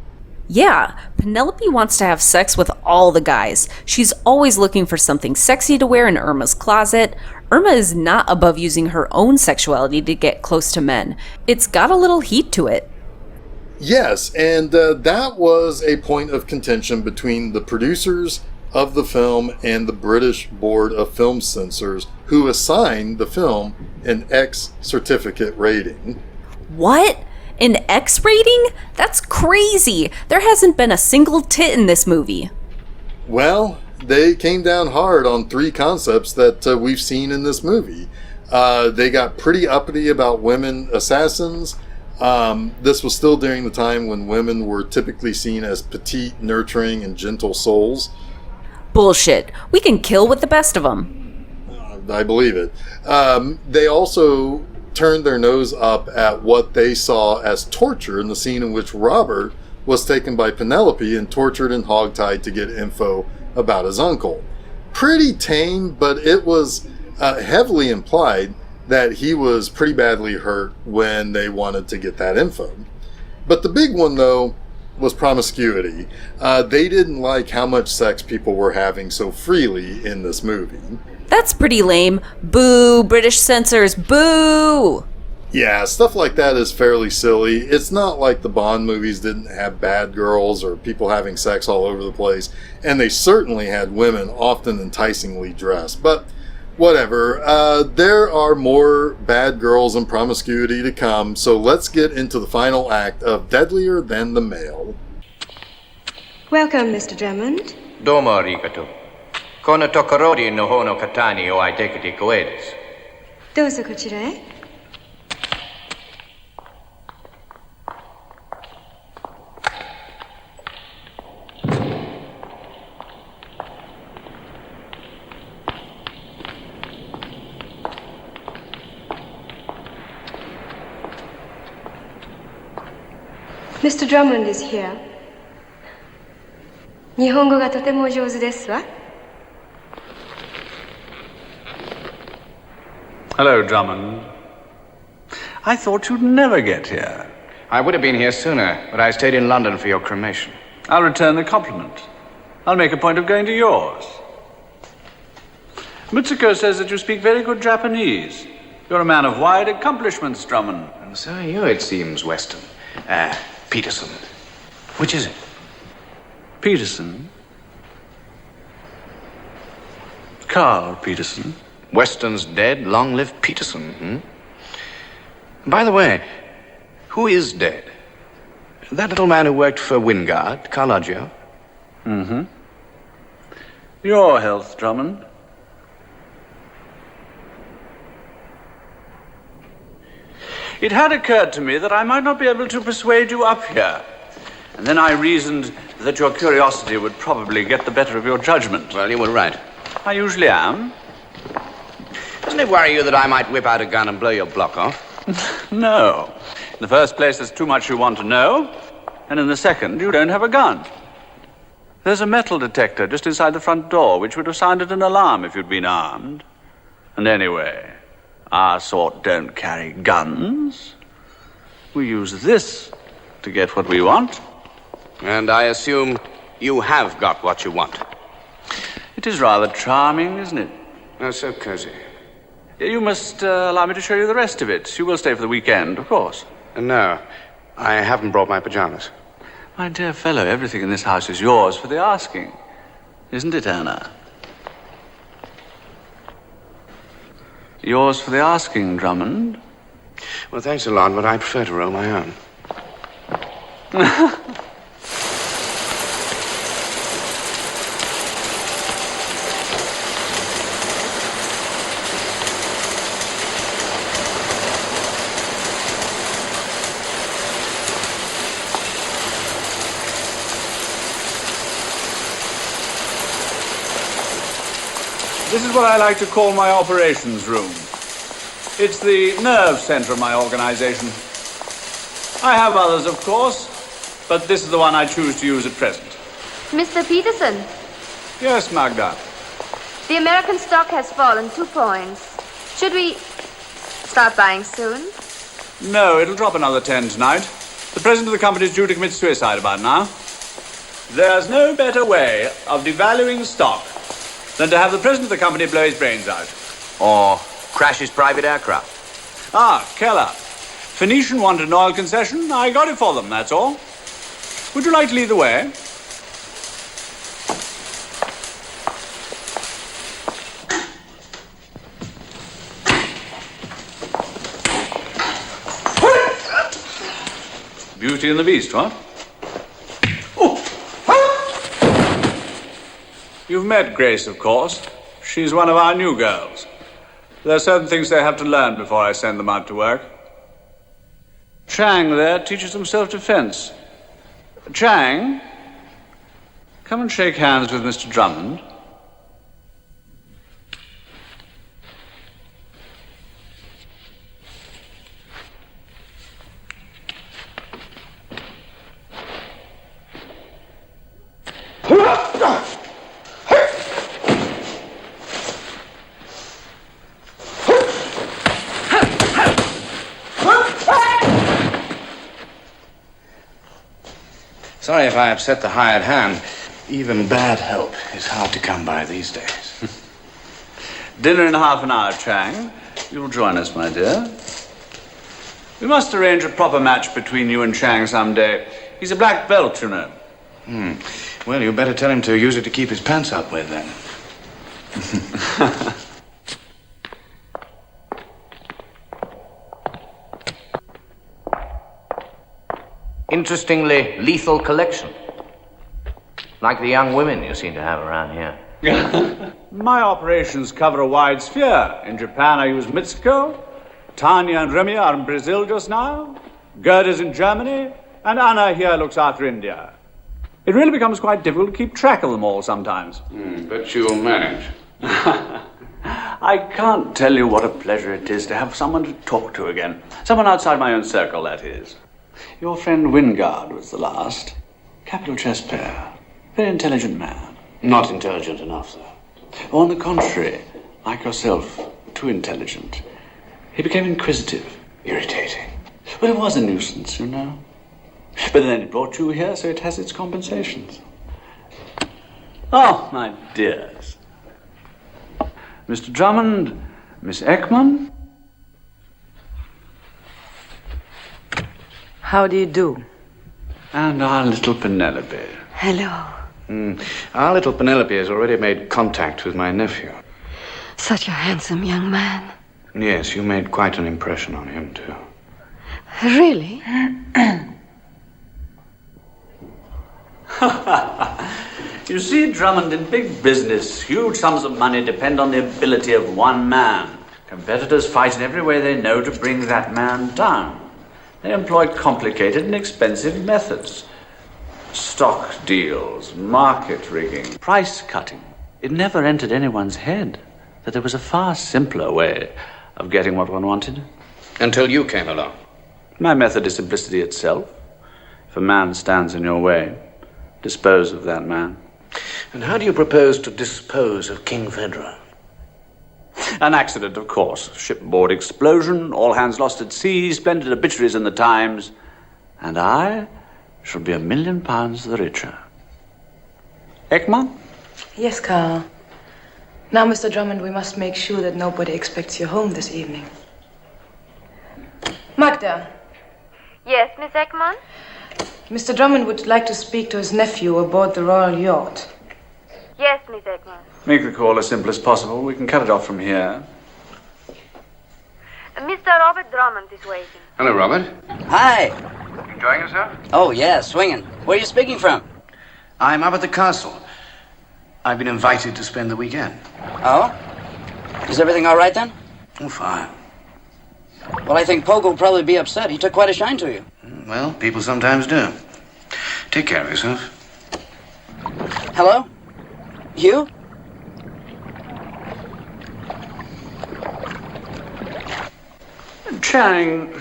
Yeah, Penelope wants to have sex with all the guys. She's always looking for something sexy to wear in Irma's closet. Irma is not above using her own sexuality to get close to men. It's got a little heat to it. Yes, and that was a point of contention between the producers of the film and the British Board of Film Censors, who assigned the film an X certificate rating. What? An X rating? That's crazy! There hasn't been a single tit in this movie. Well, they came down hard on three concepts that we've seen in this movie. They got pretty uppity about women assassins. This was still during the time when women were typically seen as petite, nurturing, and gentle souls. Bullshit. We can kill with the best of them. I believe it. They also turned their nose up at what they saw as torture in the scene in which Robert was taken by Penelope and tortured and hogtied to get info about his uncle. Pretty tame, but it was heavily implied that he was pretty badly hurt when they wanted to get that info. But the big one, though, was promiscuity. They didn't like how much sex people were having so freely in this movie. That's pretty lame. Boo, British censors, boo! Yeah, stuff like that is fairly silly. It's not like the Bond movies didn't have bad girls or people having sex all over the place, and they certainly had women often enticingly dressed. But whatever, there are more bad girls and promiscuity to come, so let's get into the final act of Deadlier Than the Male. Welcome, Mr. Drummond. Domo arigato. Kono tokorori no hono katani o aidekati koedes. どうぞこちらへ。Mr. Drummond is here. 日本語がとてもお上手ですわ。Hello, Drummond. I thought you'd never get here. I would have been here sooner, but I stayed in London for your cremation. I'll return the compliment. I'll make a point of going to yours. Mitsuko says that you speak very good Japanese. You're a man of wide accomplishments, Drummond. And so are you, it seems, Weston. Peterson. Which is it? Peterson? Carl Peterson. Weston's dead, long live Peterson, By the way, who is dead? That little man who worked for Wingard, Carloggio? Mm-hmm. Your health, Drummond. It had occurred to me that I might not be able to persuade you up here. And then I reasoned that your curiosity would probably get the better of your judgment. Well, you were right. I usually am. Doesn't it worry you that I might whip out a gun and blow your block off? No. In the first place, there's too much you want to know. And in the second, you don't have a gun. There's a metal detector just inside the front door, which would have sounded an alarm if you'd been armed. And anyway, our sort don't carry guns. We use this to get what we want. And I assume you have got what you want. It is rather charming, isn't it? Oh, so cozy. You must allow me to show you the rest of it. You will stay for the weekend, of course. No, I haven't brought my pajamas. My dear fellow, everything in this house is yours for the asking. Isn't it, Anna? Yours for the asking, Drummond. Well, thanks a lot, but I prefer to roll my own. This is what I like to call my operations room. It's the nerve center of my organization. I have others, of course, but this is the one I choose to use at present. Mr. Peterson, Yes, Magda. the American stock has fallen 2 points. Should we start buying soon? No, it'll drop another 10 tonight. The president of the company is due to commit suicide about now. There's no better way of devaluing stock than to have the president of the company blow his brains out. Or crash his private aircraft. Ah, Keller. Phoenician wanted an oil concession. I got it for them, that's all. Would you like to lead the way? Beauty and the Beast, what? You've met Grace, of course. She's one of our new girls. There are certain things they have to learn before I send them out to work. Chang there teaches them self-defense. Chang, come and shake hands with Mr. Drummond. Sorry if I upset the hired hand. Even bad help is hard to come by these days. Dinner in half an hour, Chang. You'll join us, my dear. We must arrange a proper match between you and Chang someday. He's a black belt, you know. Well, you better tell him to use it to keep his pants up with, then. Interestingly lethal collection. Like the young women you seem to have around here. My operations cover a wide sphere. In Japan, I use Mitsuko. Tanya and Remy are in Brazil just now. Gerd is in Germany. And Anna here looks after India. It really becomes quite difficult to keep track of them all sometimes. But you'll manage. I can't tell you what a pleasure it is to have someone to talk to again. Someone outside my own circle, that is. Your friend Wingard was the last. Capital chess player. Very intelligent man. Not intelligent enough, though. On the contrary, like yourself, too intelligent. He became inquisitive. Irritating. But it was a nuisance, you know. But then it brought you here, so it has its compensations. Oh, my dears. Mr. Drummond, Miss Ekman. How do you do? And our little Penelope. Hello. Our little Penelope has already made contact with my nephew. Such a handsome young man. Yes, you made quite an impression on him, too. Really? You see, Drummond, in big business, huge sums of money depend on the ability of one man. Competitors fight in every way they know to bring that man down. They employ complicated and expensive methods. Stock deals, market rigging, price cutting. It never entered anyone's head that there was a far simpler way of getting what one wanted. Until you came along. My method is simplicity itself. If a man stands in your way, dispose of that man. And how do you propose to dispose of King Federer? An accident, of course. Shipboard explosion, all hands lost at sea, splendid obituaries in the Times. And I shall be £1 million the richer. Ekman? Yes, Carl. Now, Mr. Drummond, we must make sure that nobody expects you home this evening. Magda. Yes, Miss Ekman? Mr. Drummond would like to speak to his nephew aboard the Royal Yacht. Yes, Miss Ekman. Make the call as simple as possible. We can cut it off from here. Mr. Robert Drummond is waiting. Hello, Robert. Hi. Enjoying yourself? Oh, yeah, swinging. Where are you speaking from? I'm up at the castle. I've been invited to spend the weekend. Oh? Is everything all right then? Oh, fine. Well, I think Pogo will probably be upset. He took quite a shine to you. Well, people sometimes do. Take care of yourself. Hello? You? Chang,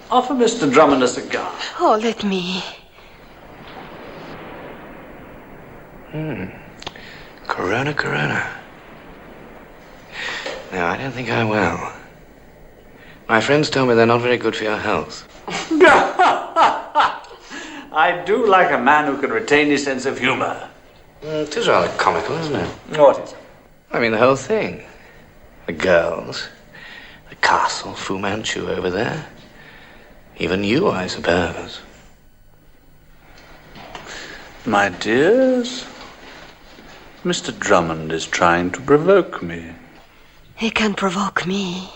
offer Mr. Drummond a cigar. Oh, let me. Corona. No, I don't think I will. My friends tell me they're not very good for your health. I do like a man who can retain his sense of humor. It is rather comical, isn't it? What is it? I mean, the whole thing. The girls, the castle, Fu Manchu over there. Even you, I suppose. My dears, Mr. Drummond is trying to provoke me. He can provoke me.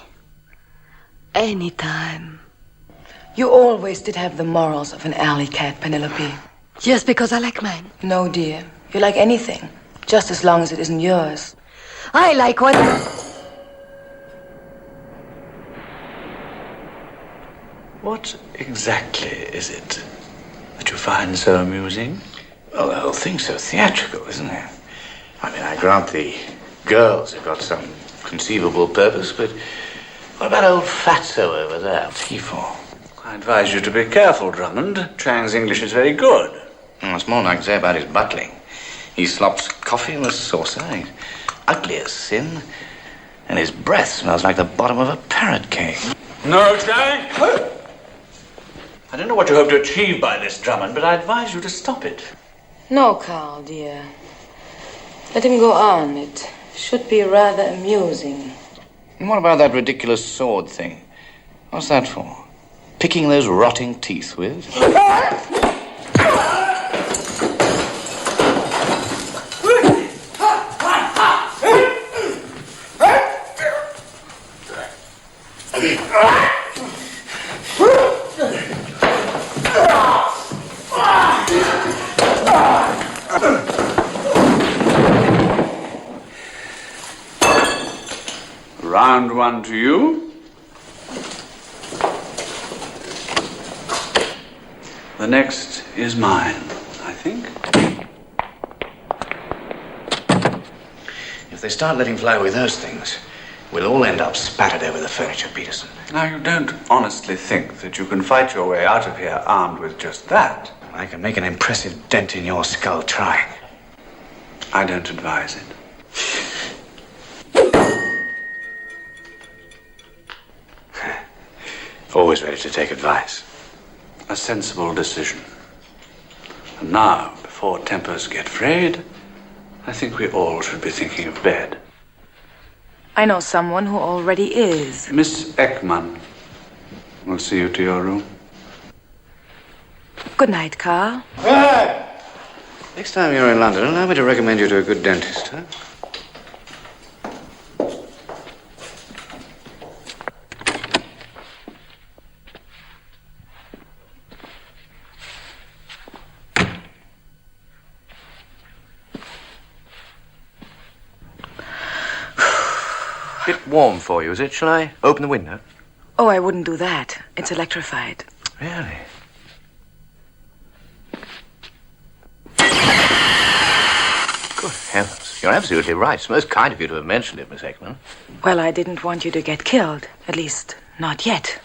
Anytime. You always did have the morals of an alley cat, Penelope. Just because I like mine. No, dear. You like anything, just as long as it isn't yours. I like what... What exactly is it that you find so amusing? Well, the whole thing's so theatrical, isn't it? I mean, I grant the girls have got some conceivable purpose, but what about old Fatso over there? What's he for? I advise you to be careful, Drummond. Chang's English is very good. It's more like to say about his butling. He slops coffee in the saucer, he's ugly as sin, and his breath smells like the bottom of a parrot cage. No, Chang! I don't know what you hope to achieve by this, Drummond, but I advise you to stop it. No, Carl, dear. Let him go on. It should be rather amusing. And what about that ridiculous sword thing? What's that for? picking those rotting teeth with? Round one to you. The next is mine, I think. If they start letting fly with those things, we'll all end up spattered over the furniture, Peterson. Now, you don't honestly think that you can fight your way out of here armed with just that? I can make an impressive dent in your skull trying. I don't advise it. Always ready to take advice. A sensible decision. And now, before tempers get frayed, I think we all should be thinking of bed. I know someone who already is. Miss Ekman will see you to your room. Good night, Carl. Next time you're in London, allow me to recommend you to a good dentist, huh? Bit warm for you, is it? Shall I open the window? Oh, I wouldn't do that. It's electrified. Really? Good heavens. You're absolutely right. It's most kind of you to have mentioned it, Miss Ekman. Well, I didn't want you to get killed. At least, not yet.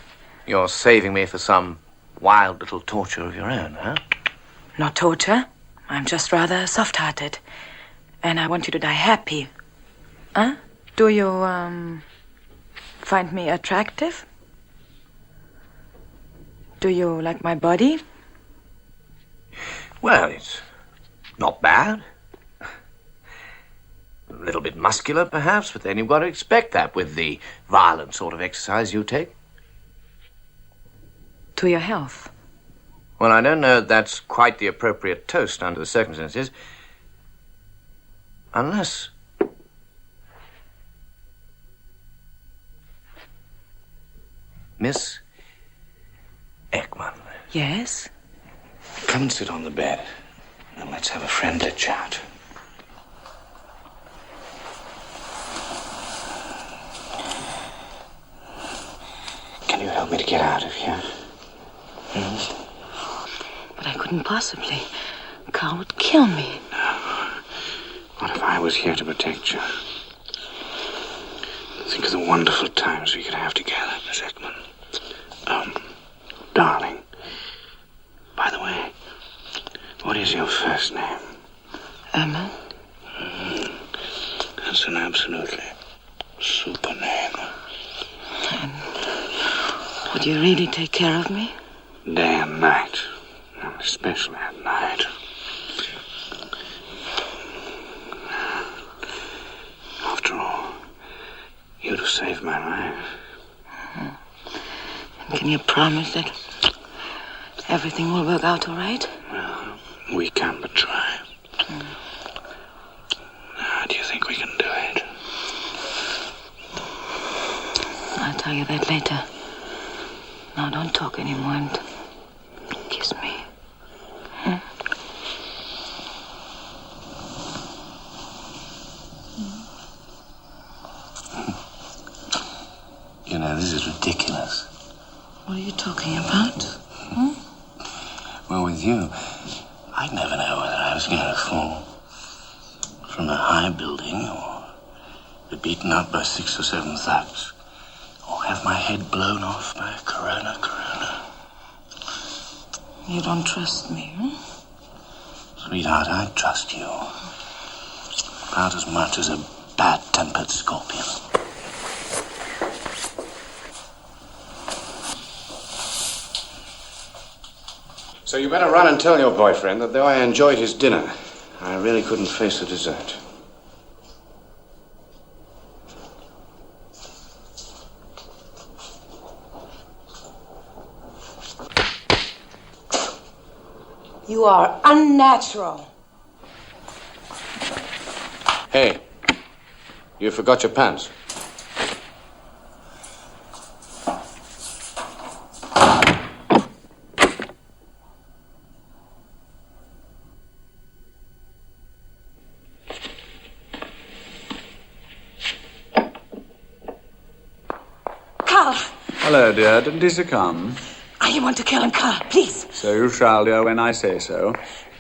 You're saving me for some wild little torture of your own, huh? Not torture. I'm just rather soft-hearted. And I want you to die happy. Huh? Do you, find me attractive? Do you like my body? Well, it's not bad. A little bit muscular, perhaps, but then you've got to expect that with the violent sort of exercise you take. To your health. Well, I don't know if that's quite the appropriate toast under the circumstances. Unless... Miss Ekman. Yes? Come and sit on the bed, and let's have a friendly chat. Can you help me to get out of here? But I couldn't possibly. Carl would kill me. What if I was here to protect you? Think of the wonderful times we could have together, Miss Ekman. Darling. By the way, what is your first name? Emma. That's an absolutely super name. And would you really take care of me? Day and night. And especially at night. After all, you'd have saved my life. And can you promise that everything will work out all right? Well, we can but try. How do you think we can do it? I'll tell you that later. Now don't talk anymore and kiss me. You know, this is ridiculous. What are you talking about? Well, with you, I'd never know whether I was going to fall from a high building or be beaten up by 6 or 7 thugs or have my head blown off by a Corona. You don't trust me, Sweetheart, I trust you. About as much as a bad-tempered scorpion. So you better run and tell your boyfriend that though I enjoyed his dinner, I really couldn't face the dessert. You are unnatural. Hey, you forgot your pants. Carl, Hello, dear. Didn't he succumb? I want to kill him, Carl, please. So you shall, dear, when I say so.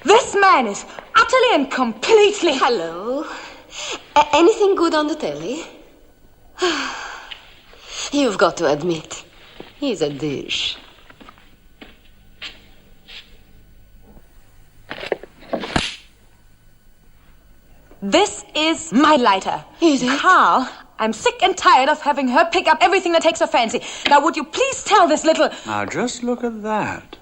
This man is utterly and completely... Hello. Anything good on the telly? You've got to admit, he's a dish. This is my lighter. Is it? Carl, I'm sick and tired of having her pick up everything that takes her fancy. Now, would you please tell this little... Now, just look at that.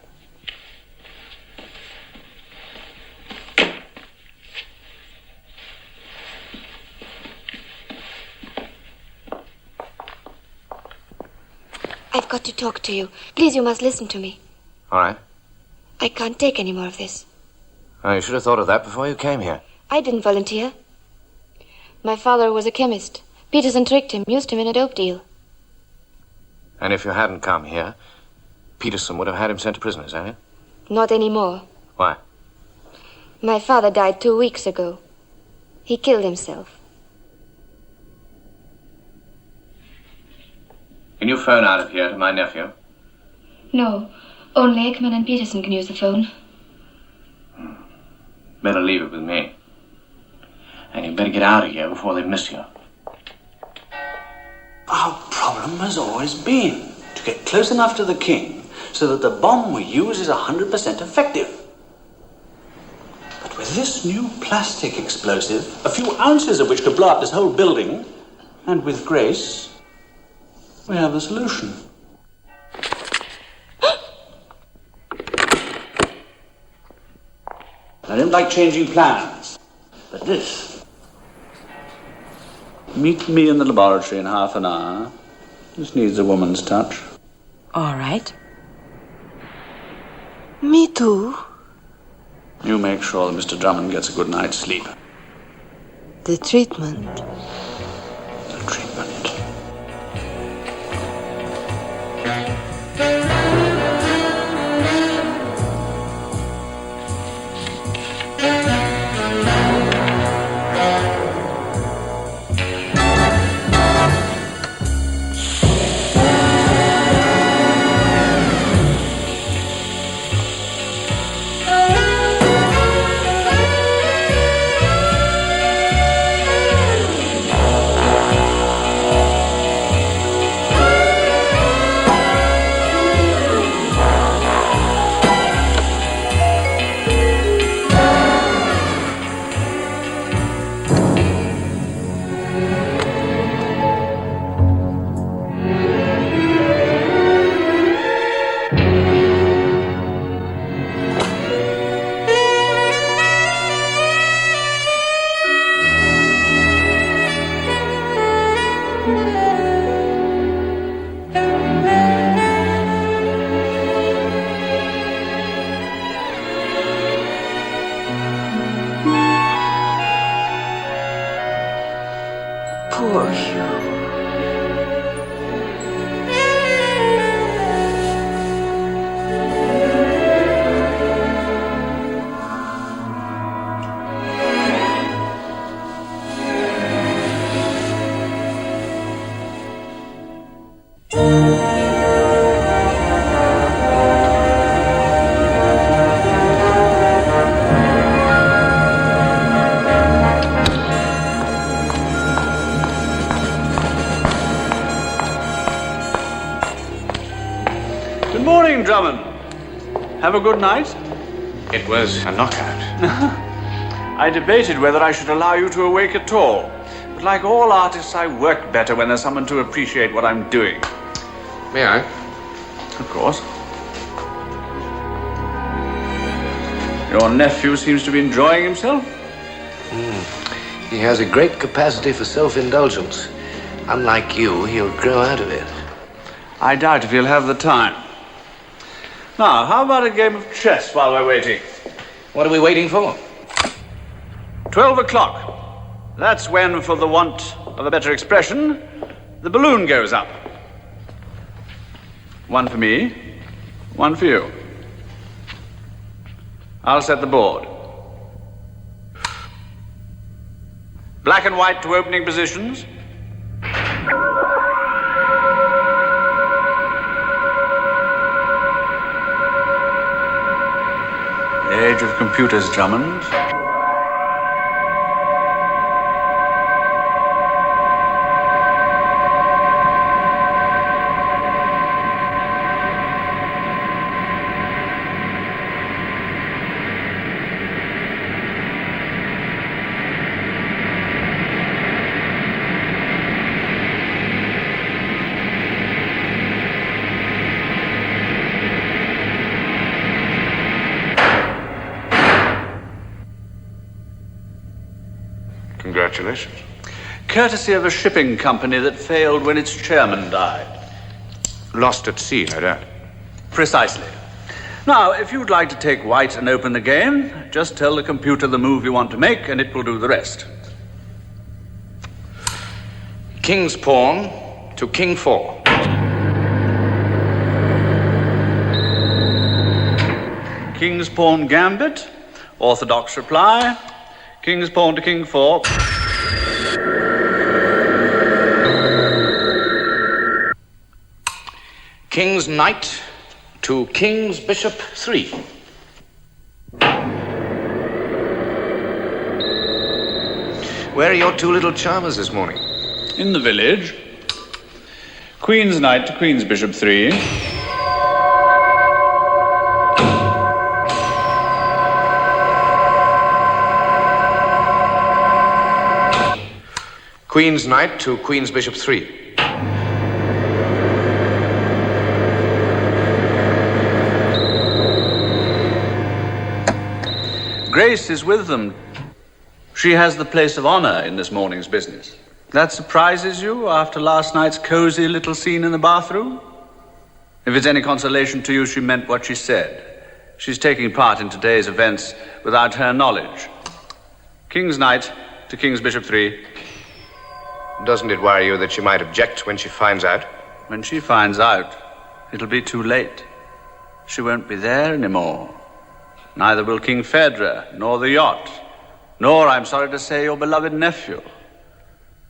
I've got to talk to you. Please, you must listen to me. All right. I can't take any more of this. Oh, you should have thought of that before you came here. I didn't volunteer. My father was a chemist. Peterson tricked him, used him in a dope deal. And if you hadn't come here, Peterson would have had him sent to prison, is that it? Not anymore. Why? My father died 2 weeks ago. He killed himself. Can you phone out of here to my nephew? No, only Ekman and Peterson can use the phone. Better leave it with me. And you better get out of here before they miss you. Our problem has always been to get close enough to the king so that the bomb we use is 100% effective. But with this new plastic explosive, a few ounces of which could blow up this whole building, and with grace, we have the solution. I don't like changing plans, but this... Meet me in the laboratory in half an hour. This needs a woman's touch. All right. Me too. You make sure that Mr. Drummond gets a good night's sleep. The treatment. The treatment. Poor Hugh. Good morning, Drummond. Have a good night? It was a knockout. I debated whether I should allow you to awake at all. But like all artists, I work better when there's someone to appreciate what I'm doing. May I? Of course. Your nephew seems to be enjoying himself. He has a great capacity for self-indulgence. Unlike you, he'll grow out of it. I doubt if he'll have the time. Now, how about a game of chess while we're waiting? What are we waiting for? 12 o'clock. That's when, for the want of a better expression, the balloon goes up. One for me, one for you. I'll set the board. Black and white to opening positions. The age of computers, Drummond. Congratulations. Courtesy of a shipping company that failed when its chairman died. Lost at sea, no doubt. Precisely. Now, if you'd like to take white and open the game, just tell the computer the move you want to make, and it will do the rest. King's pawn to king 4. King's pawn gambit. Orthodox reply. King's pawn to king 4. King's knight to king's bishop 3. Where are your two little charmers this morning? In the village. Queen's knight to queen's bishop 3. Queen's knight to queen's bishop 3. Grace is with them. She has the place of honor in this morning's business. That surprises you after last night's cozy little scene in the bathroom? If it's any consolation to you, she meant what she said. She's taking part in today's events without her knowledge. King's knight to king's bishop 3. Doesn't it worry you that she might object when she finds out? When she finds out, it'll be too late. She won't be there anymore. Neither will King Phaedra, nor the yacht, nor, I'm sorry to say, your beloved nephew.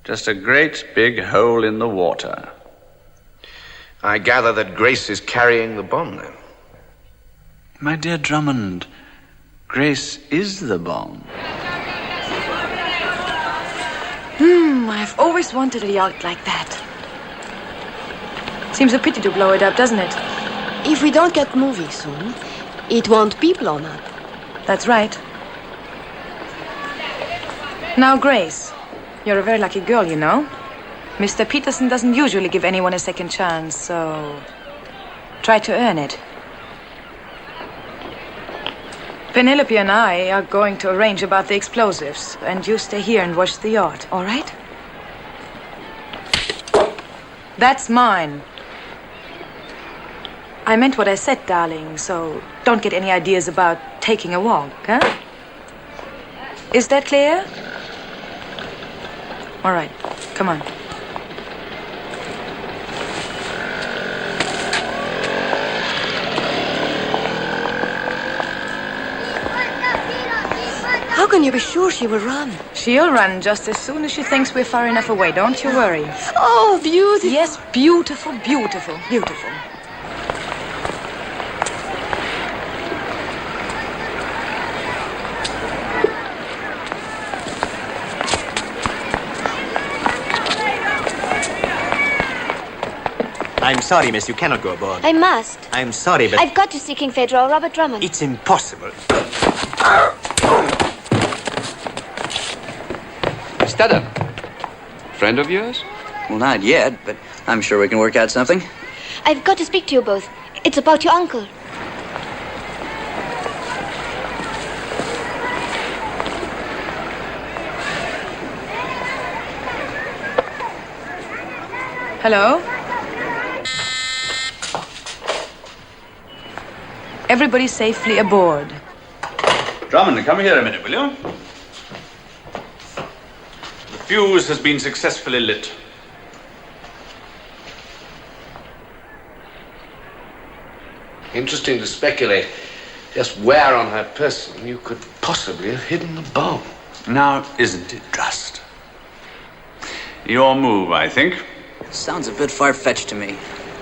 Just a great big hole in the water. I gather that Grace is carrying the bomb, then. My dear Drummond, Grace is the bomb. I've always wanted a yacht like that. Seems a pity to blow it up, doesn't it? If we don't get moving soon, it won't be blown up. That's right. Now, Grace, you're a very lucky girl, you know. Mr. Peterson doesn't usually give anyone a second chance, so try to earn it. Penelope and I are going to arrange about the explosives, and you stay here and watch the yacht, all right? That's mine. I meant what I said, darling, so don't get any ideas about taking a walk, huh? Is that clear? All right, come on. How can you be sure she will run? She'll run just as soon as she thinks we're far enough away. Don't you worry. Oh, beautiful. Yes, beautiful, beautiful, beautiful. I'm sorry, miss, you cannot go aboard. I must. I'm sorry, but... I've got to see King Phaedra or Robert Drummond. It's impossible. Stutter. Friend of yours? Well, not yet, but I'm sure we can work out something. I've got to speak to you both. It's about your uncle. Hello? Everybody safely aboard. Drummond, come here a minute, will you? The fuse has been successfully lit. Interesting to speculate just where on her person you could possibly have hidden the bomb. Now, isn't it just? Your move, I think. Sounds a bit far-fetched to me.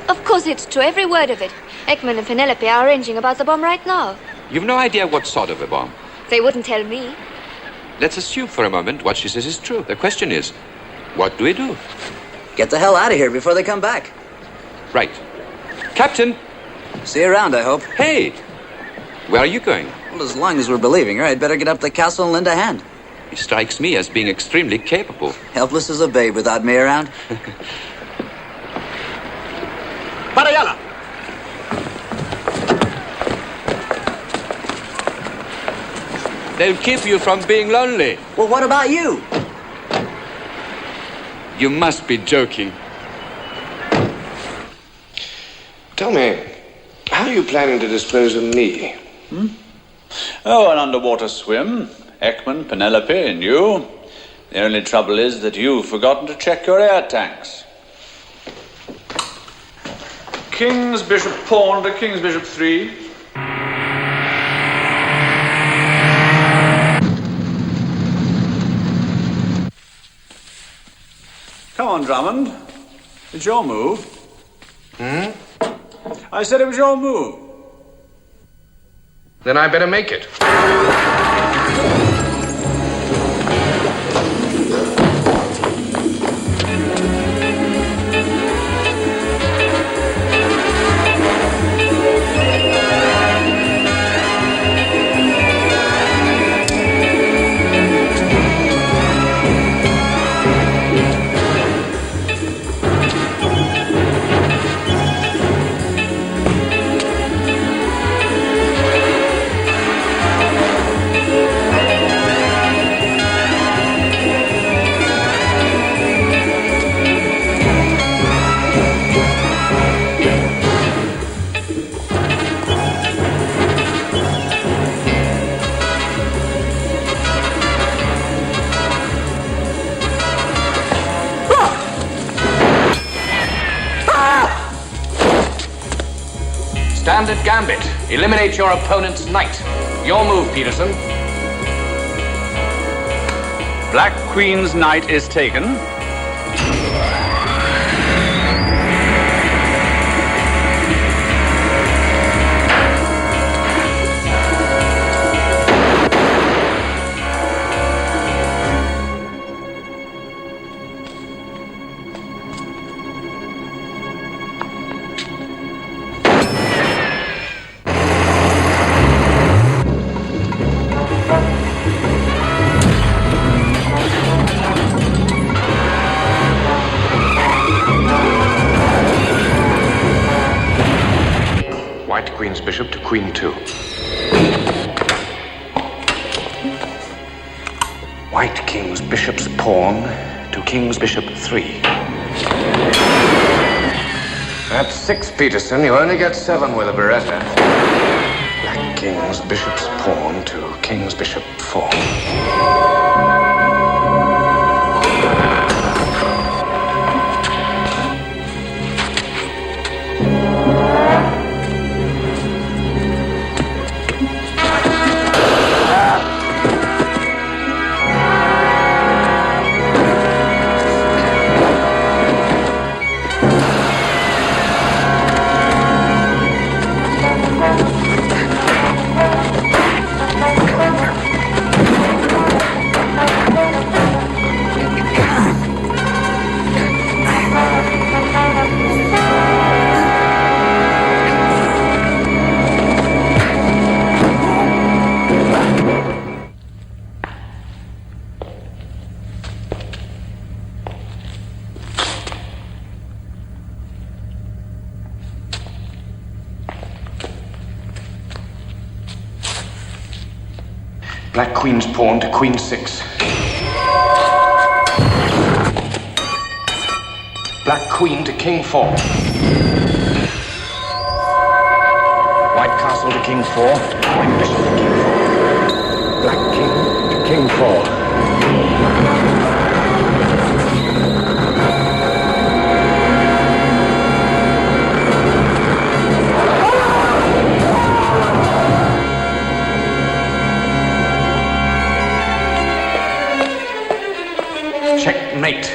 Of course it's true, every word of it. Ekman and Penelope are arranging about the bomb right now. You've no idea what sort of a bomb. They wouldn't tell me. Let's assume for a moment what she says is true. The question is, what do we do? Get the hell out of here before they come back. Right. Captain! See you around, I hope. Hey! Where are you going? Well, as long as we're believing her, I'd better get up to the castle and lend a hand. He strikes me as being extremely capable. Helpless as a babe without me around. Parayala! They'll keep you from being lonely. Well, what about you? You must be joking. Tell me, how are you planning to dispose of me? Oh, an underwater swim. Ekman, Penelope, and you. The only trouble is that you've forgotten to check your air tanks. King's Bishop Pawn to King's Bishop 3. Come on, Drummond. It's your move. I said it was your move. Then I better make it. Standard gambit. Eliminate your opponent's knight. Your move, Peterson. Black Queen's knight is taken. White Queen's Bishop to Queen 2. White King's Bishop's Pawn to King's Bishop 3. That's 6, Peterson. You only get 7 with a Beretta. Black King's Bishop's Pawn to King's Bishop 4. Black Queen's Pawn to Queen 6. Black Queen to King 4. White Castle to King 4. White Bishop to King 4. before. Checkmate.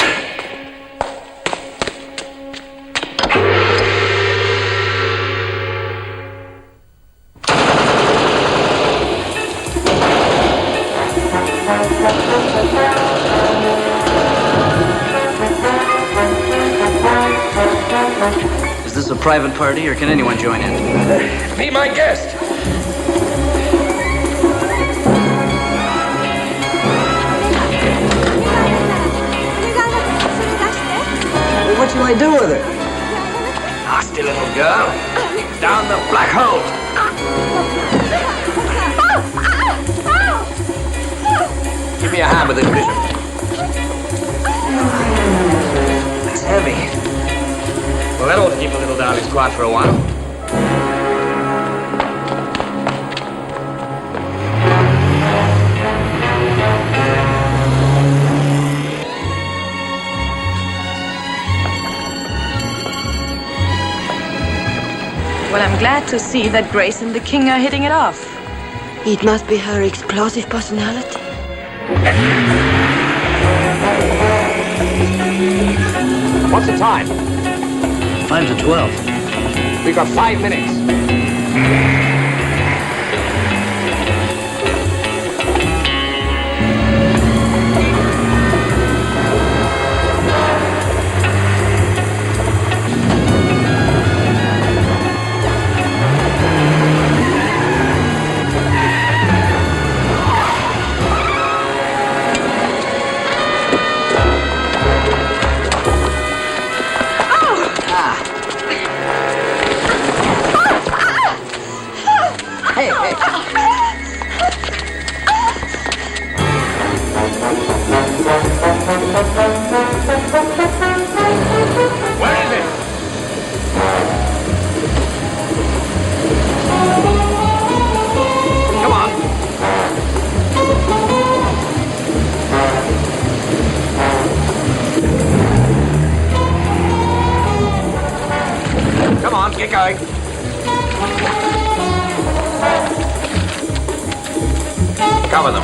Is this a private party, or can anyone join in? Be my guest. What shall I do with her? Nasty little girl. Down the black hole. Give me a hand with this, Bishop. It's heavy. Well, that ought to keep the little darlings quiet for a while. Well, I'm glad to see that Grace and the King are hitting it off. It must be her explosive personality. What's the time? 5 to 12. We've got 5 minutes. Get going. Cover them.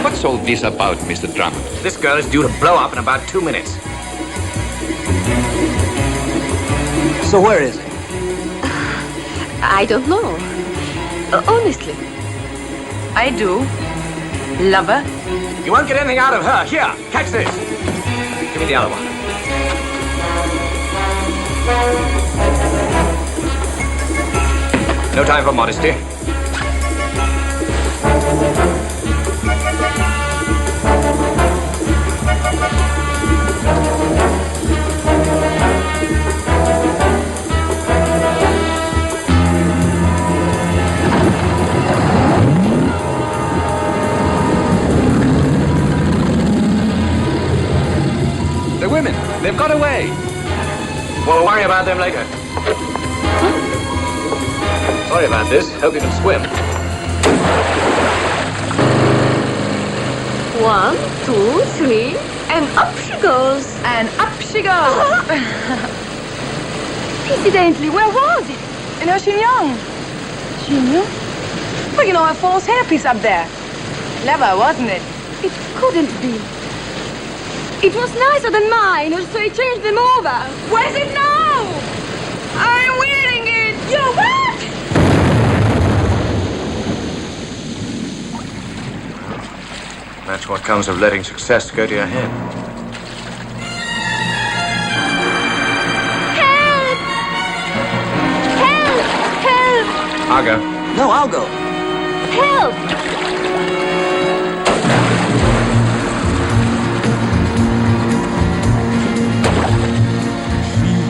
What's all this about, Mr. Drummond? This girl is due to blow up in about 2 minutes. So where is he? I don't know. Honestly. I do. Lover. You won't get anything out of her. Here, catch this. Give me the other one. No time for modesty. The women, they've got away. We'll worry about them later. Sorry about this. Hope you can swim. 1, 2, 3, and up she goes. And up she goes. Incidentally, where was it? In her chignon. Chignon? Well, you know, a false hairpiece up there. Clever, wasn't it? It couldn't be. It was nicer than mine, so I changed them over. Where's it now? I'm wearing it. You what? That's what comes of letting success go to your head. Help! Help! Help! I'll go. No, I'll go. Help!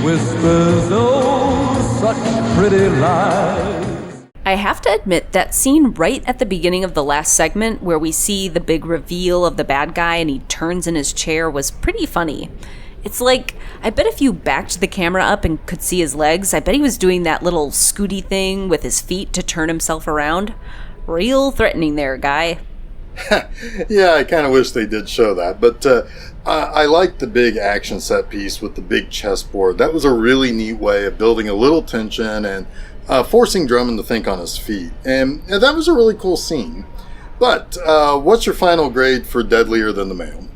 Whispers, oh, such pretty lies. I have to admit that scene right at the beginning of the last segment where we see the big reveal of the bad guy and he turns in his chair was pretty funny. It's like, I bet if you backed the camera up and could see his legs, I bet he was doing that little scooty thing with his feet to turn himself around. Real threatening there, guy. Yeah, I kind of wish they did show that, but I liked the big action set piece with the big chessboard. That was a really neat way of building a little tension and forcing Drummond to think on his feet. And that was a really cool scene. But what's your final grade for Deadlier Than the Male?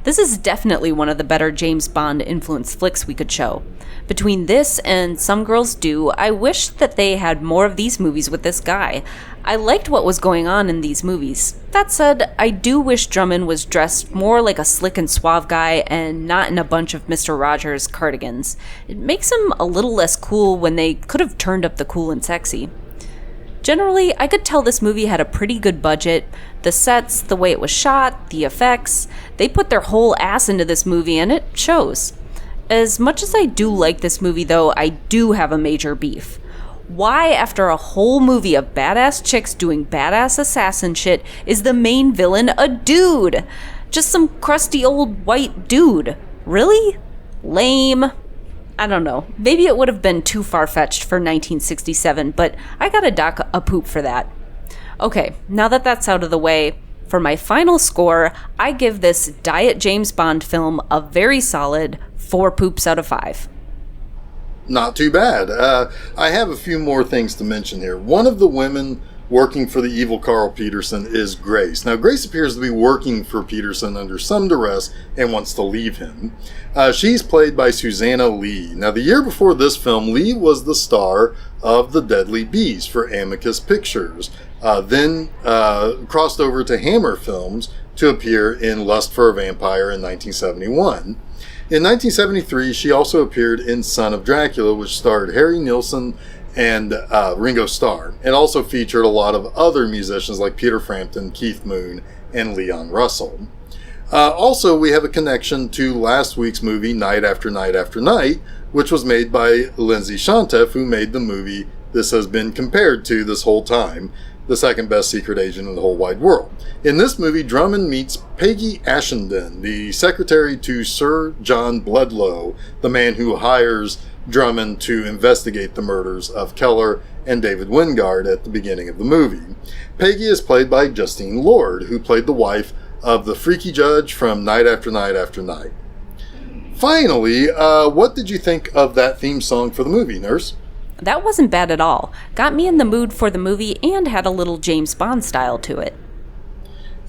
This is definitely one of the better James Bond influenced flicks we could show. Between this and Some Girls Do, I wish that they had more of these movies with this guy. I liked what was going on in these movies. That said, I do wish Drummond was dressed more like a slick and suave guy and not in a bunch of Mr. Rogers cardigans. It makes him a little less cool when they could have turned up the cool and sexy. Generally, I could tell this movie had a pretty good budget. The sets, the way it was shot, the effects, they put their whole ass into this movie and it shows. As much as I do like this movie though, I do have a major beef. Why, after a whole movie of badass chicks doing badass assassin shit, is the main villain a dude? Just some crusty old white dude. Really? Lame. I don't know. Maybe it would have been too far-fetched for 1967, but I gotta dock a poop for that. Okay, now that that's out of the way, for my final score, I give this Diet James Bond film a very solid 4 poops out of 5. Not too bad. I have a few more things to mention here. One of the women working for the evil Carl Peterson is Grace. Now, Grace appears to be working for Peterson under some duress and wants to leave him. She's played by Susanna Lee. Now, the year before this film, Lee was the star of The Deadly Bees for Amicus Pictures, then crossed over to Hammer Films to appear in Lust for a Vampire in 1971. In 1973, she also appeared in Son of Dracula, which starred Harry Nilsson and Ringo Starr, and also featured a lot of other musicians like Peter Frampton, Keith Moon, and Leon Russell. Also, we have a connection to last week's movie, Night After Night After Night, which was made by Lindsay Shantef, who made the movie this has been compared to this whole time, the second best secret agent in the whole wide world. In this movie, Drummond meets Peggy Ashenden, the secretary to Sir John Bloodlow, the man who hires Drummond to investigate the murders of Keller and David Wingard at the beginning of the movie. Peggy is played by Justine Lord, who played the wife of the freaky judge from Night After Night After Night. Finally, what did you think of that theme song for the movie, Nurse? That wasn't bad at all. Got me in the mood for the movie and had a little James Bond style to it.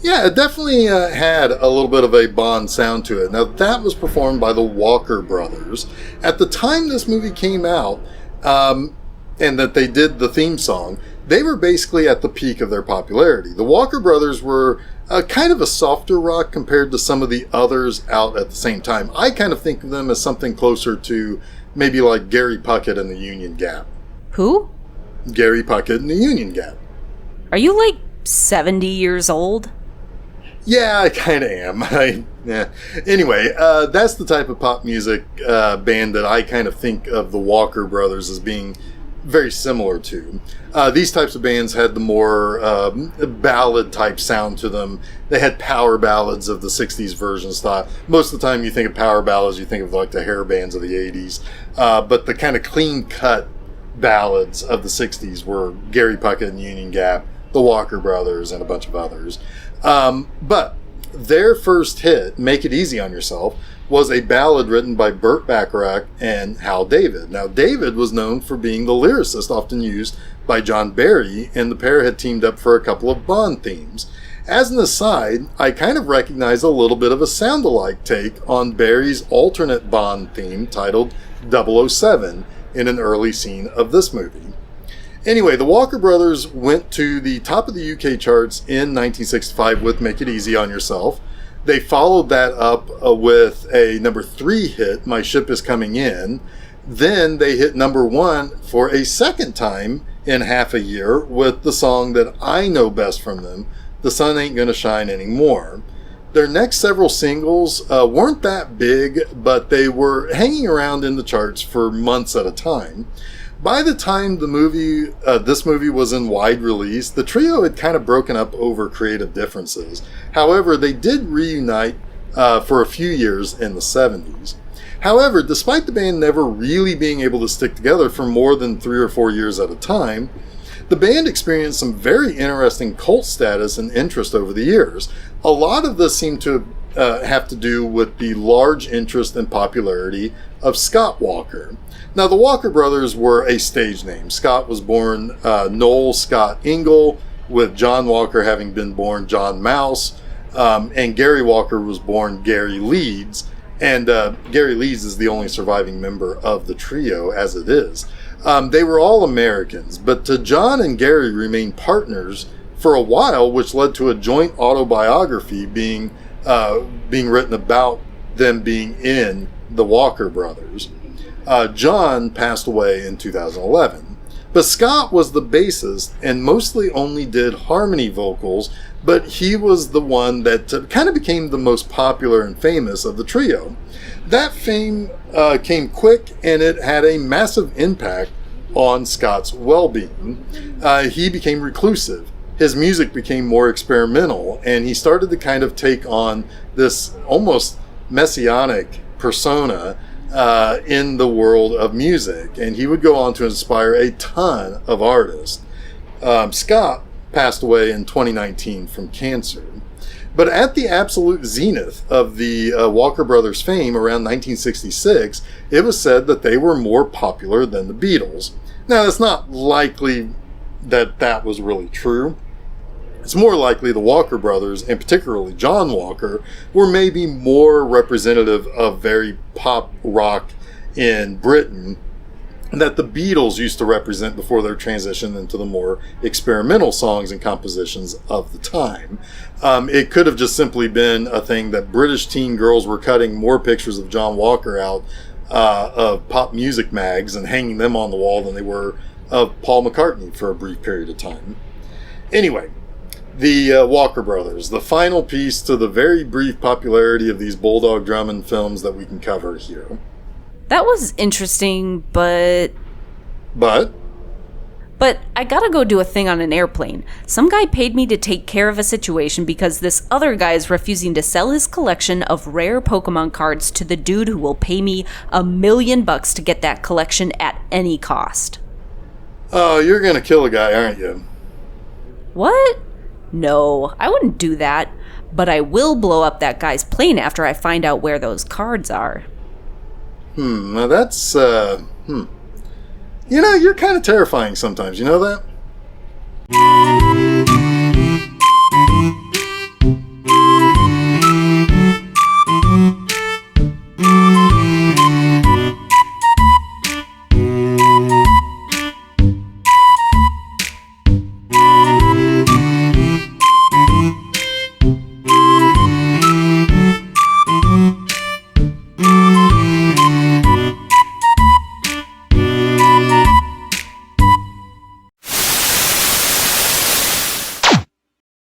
Yeah, it definitely had a little bit of a Bond sound to it. Now, that was performed by the Walker Brothers. At the time this movie came out, and that they did the theme song, they were basically at the peak of their popularity. The Walker Brothers were kind of a softer rock compared to some of the others out at the same time. I kind of think of them as something closer to maybe like Gary Puckett and the Union Gap. Who? Gary Puckett and the Union Gap. Are you like 70 years old? Yeah, I kind of am. Anyway, that's the type of pop music band that I kind of think of the Walker Brothers as being very similar to. These types of bands had the more ballad type sound to them. They had power ballads of the 60s version style. Most of the time you think of power ballads, you think of like the hair bands of the 80s. But the kind of clean cut ballads of the 60s were Gary Puckett and Union Gap, the Walker Brothers, and a bunch of others. But their first hit, Make It Easy on Yourself, was a ballad written by Burt Bacharach and Hal David. Now, David was known for being the lyricist often used by John Barry, and the pair had teamed up for a couple of Bond themes. As an aside, I kind of recognize a little bit of a sound-alike take on Barry's alternate Bond theme titled 007 in an early scene of this movie. Anyway, the Walker Brothers went to the top of the UK charts in 1965 with Make It Easy on Yourself. They followed that up with a number 3 hit, My Ship Is Coming In. Then they hit number 1 for a second time in half a year with the song that I know best from them, The Sun Ain't Gonna Shine Anymore. Their next several singles weren't that big, but they were hanging around in the charts for months at a time. By the time this movie was in wide release, the trio had kind of broken up over creative differences. However, they did reunite for a few years in the 70s. However, despite the band never really being able to stick together for more than 3 or 4 years at a time, the band experienced some very interesting cult status and interest over the years. A lot of this seemed to have to do with the large interest and popularity of Scott Walker. Now, the Walker brothers were a stage name. Scott was born Noel Scott Ingle, with John Walker having been born John Mouse, and Gary Walker was born Gary Leeds, and Gary Leeds is the only surviving member of the trio as it is. They were all Americans, but John and Gary remained partners for a while, which led to a joint autobiography being written about them being in the Walker brothers. John passed away in 2011. But Scott was the bassist and mostly only did harmony vocals, but he was the one that kind of became the most popular and famous of the trio. That fame came quick, and it had a massive impact on Scott's well-being. He became reclusive. His music became more experimental, and he started to kind of take on this almost messianic persona in the world of music, and he would go on to inspire a ton of artists. Scott passed away in 2019 from cancer. But at the absolute zenith of the Walker Brothers' fame around 1966, it was said that they were more popular than the Beatles. Now, it's not likely that that was really true. It's more likely the Walker brothers, and particularly John Walker, were maybe more representative of very pop rock in Britain that the Beatles used to represent before their transition into the more experimental songs and compositions of the time. It could have just simply been a thing that British teen girls were cutting more pictures of John Walker out of pop music mags and hanging them on the wall than they were of Paul McCartney for a brief period of time. Anyway, the Walker Brothers, the final piece to the very brief popularity of these Bulldog Drummond films that we can cover here. That was interesting, but I gotta go do a thing on an airplane. Some guy paid me to take care of a situation because this other guy is refusing to sell his collection of rare Pokemon cards to the dude who will pay me $1 million to get that collection at any cost. Oh, you're gonna kill a guy, aren't you? What? No, I wouldn't do that. But I will blow up that guy's plane after I find out where those cards are. Now that's, You know, you're kind of terrifying sometimes, you know that?